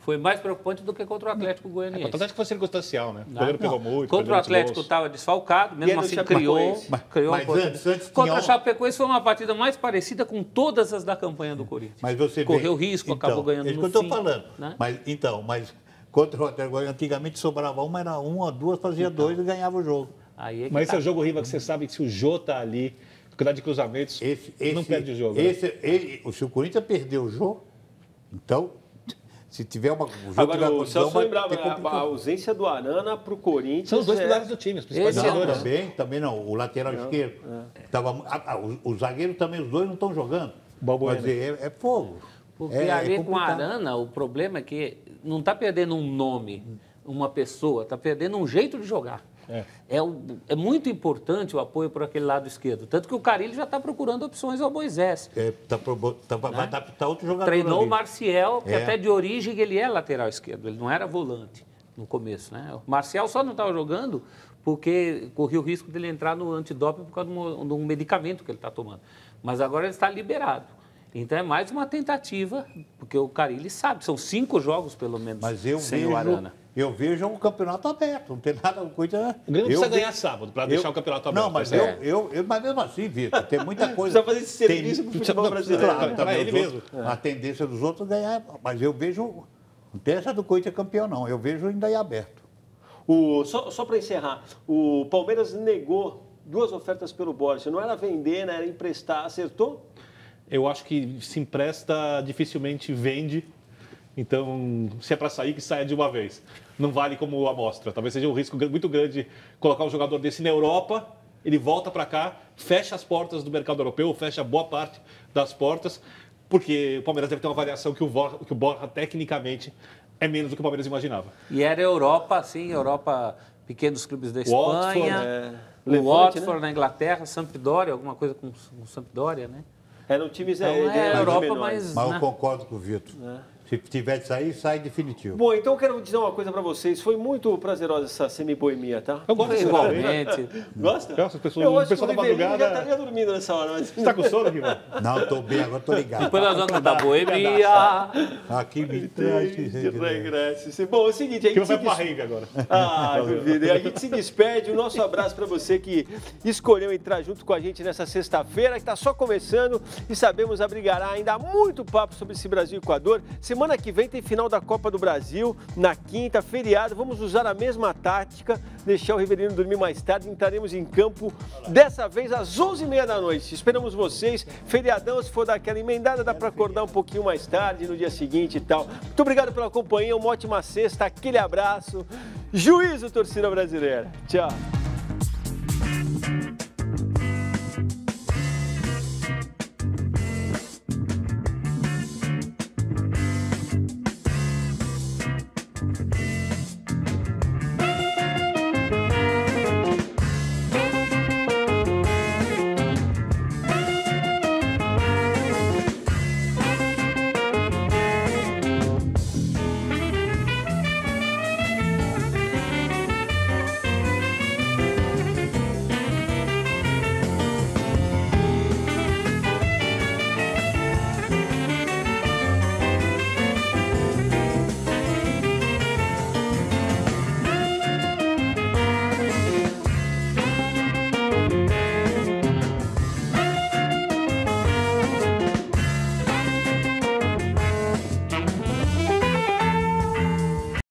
foi mais preocupante do que contra o Atlético Goianiense. O Atlético foi circunstancial, né? O goleiro pegou muito. Contra o Atlético estava desfalcado, mesmo assim criou. Mas antes contra a Chapecoense foi uma partida mais parecida com todas as da campanha do Corinthians. Mas você correu risco, acabou ganhando no fim. É isso que eu estou falando. Né? Mas contra o Atlético Goianiense, antigamente sobrava era uma, duas, fazia 2 e ganhava o jogo. Mas esse é o jogo, Riva, que você sabe que se o Jô está ali, quantidade de cruzamentos, não perde o jogo. Se o Corinthians perdeu o jogo, então, se tiver uma... Agora, o Celso lembrava, a ausência do Arana para o Corinthians... São os 2 pilares do time, os principais jogadores. Também não, o lateral esquerdo. Os zagueiros também, os 2 não estão jogando. Mas é fogo. Porque ali com o Arana, o problema é que não está perdendo um nome... uma pessoa, está perdendo um jeito de jogar. É muito importante o apoio por aquele lado esquerdo. Tanto que o Carille já está procurando opções ao Moisés. Vai adaptar outro jogador. Treinou ali. o Marcial, que até de origem ele é lateral esquerdo, ele não era volante no começo, né? O Marcial só não estava jogando porque corria o risco dele entrar no antidoping por causa de um medicamento que ele está tomando. Mas agora ele está liberado. Então é mais uma tentativa, porque o Carille sabe, são 5 jogos pelo menos sem o Arana. Eu vejo um campeonato aberto, não tem nada coisa. O Grêmio precisa ganhar sábado para deixar o campeonato aberto. Não, mas mas mesmo assim, Vitor, tem muita coisa. Precisa fazer esse serviço para o futebol brasileiro. Claro, para ele mesmo. A tendência dos outros é ganhar, mas eu vejo. Não tem essa do Corinthians campeão, não. Eu vejo ainda aí aberto. Só para encerrar, o Palmeiras negou 2 ofertas pelo Borja. Não era vender, né? Era emprestar. Acertou? Eu acho que se empresta, dificilmente vende. Então, se é para sair, que saia de uma vez. Não vale como amostra. Talvez seja um risco muito grande colocar um jogador desse na Europa, ele volta para cá, fecha as portas do mercado europeu, fecha boa parte das portas, porque o Palmeiras deve ter uma avaliação que o Borja tecnicamente é menos do que o Palmeiras imaginava. E era Europa, sim, Europa, pequenos clubes da Espanha, o Watford, né? Na Inglaterra, Sampdoria, alguma coisa com Sampdoria, né? Eram times Europa, mas eu concordo com o Vitor. Se tiver de sair, sai definitivo. Bom, então eu quero dizer uma coisa para vocês. Foi muito prazerosa essa semi-boemia, tá? Eu gosto igualmente. Gosta? Nossa, o pessoal da madrugada já estaria dormindo nessa hora. Mas... Você está com sono, Rival? Não, estou bem, agora estou ligado. Depois nós vamos cantar boemia. Aqui me traz de regresso. Bom, é o seguinte... A gente vai para a rave agora. Duvido. E a gente se despede. O nosso abraço para você que escolheu entrar junto com a gente nessa sexta-feira, que está só começando e sabemos abrigará ainda muito papo sobre esse Brasil e Equador. Semana que vem tem final da Copa do Brasil, na quinta, feriado. Vamos usar a mesma tática, deixar o Riverino dormir mais tarde. Entraremos em campo, dessa vez às 11h30 da noite. Esperamos vocês. Feriadão, se for dar aquela emendada, dá para acordar um pouquinho mais tarde, no dia seguinte e tal. Muito obrigado pela companhia, uma ótima sexta, aquele abraço. Juízo, torcida brasileira. Tchau.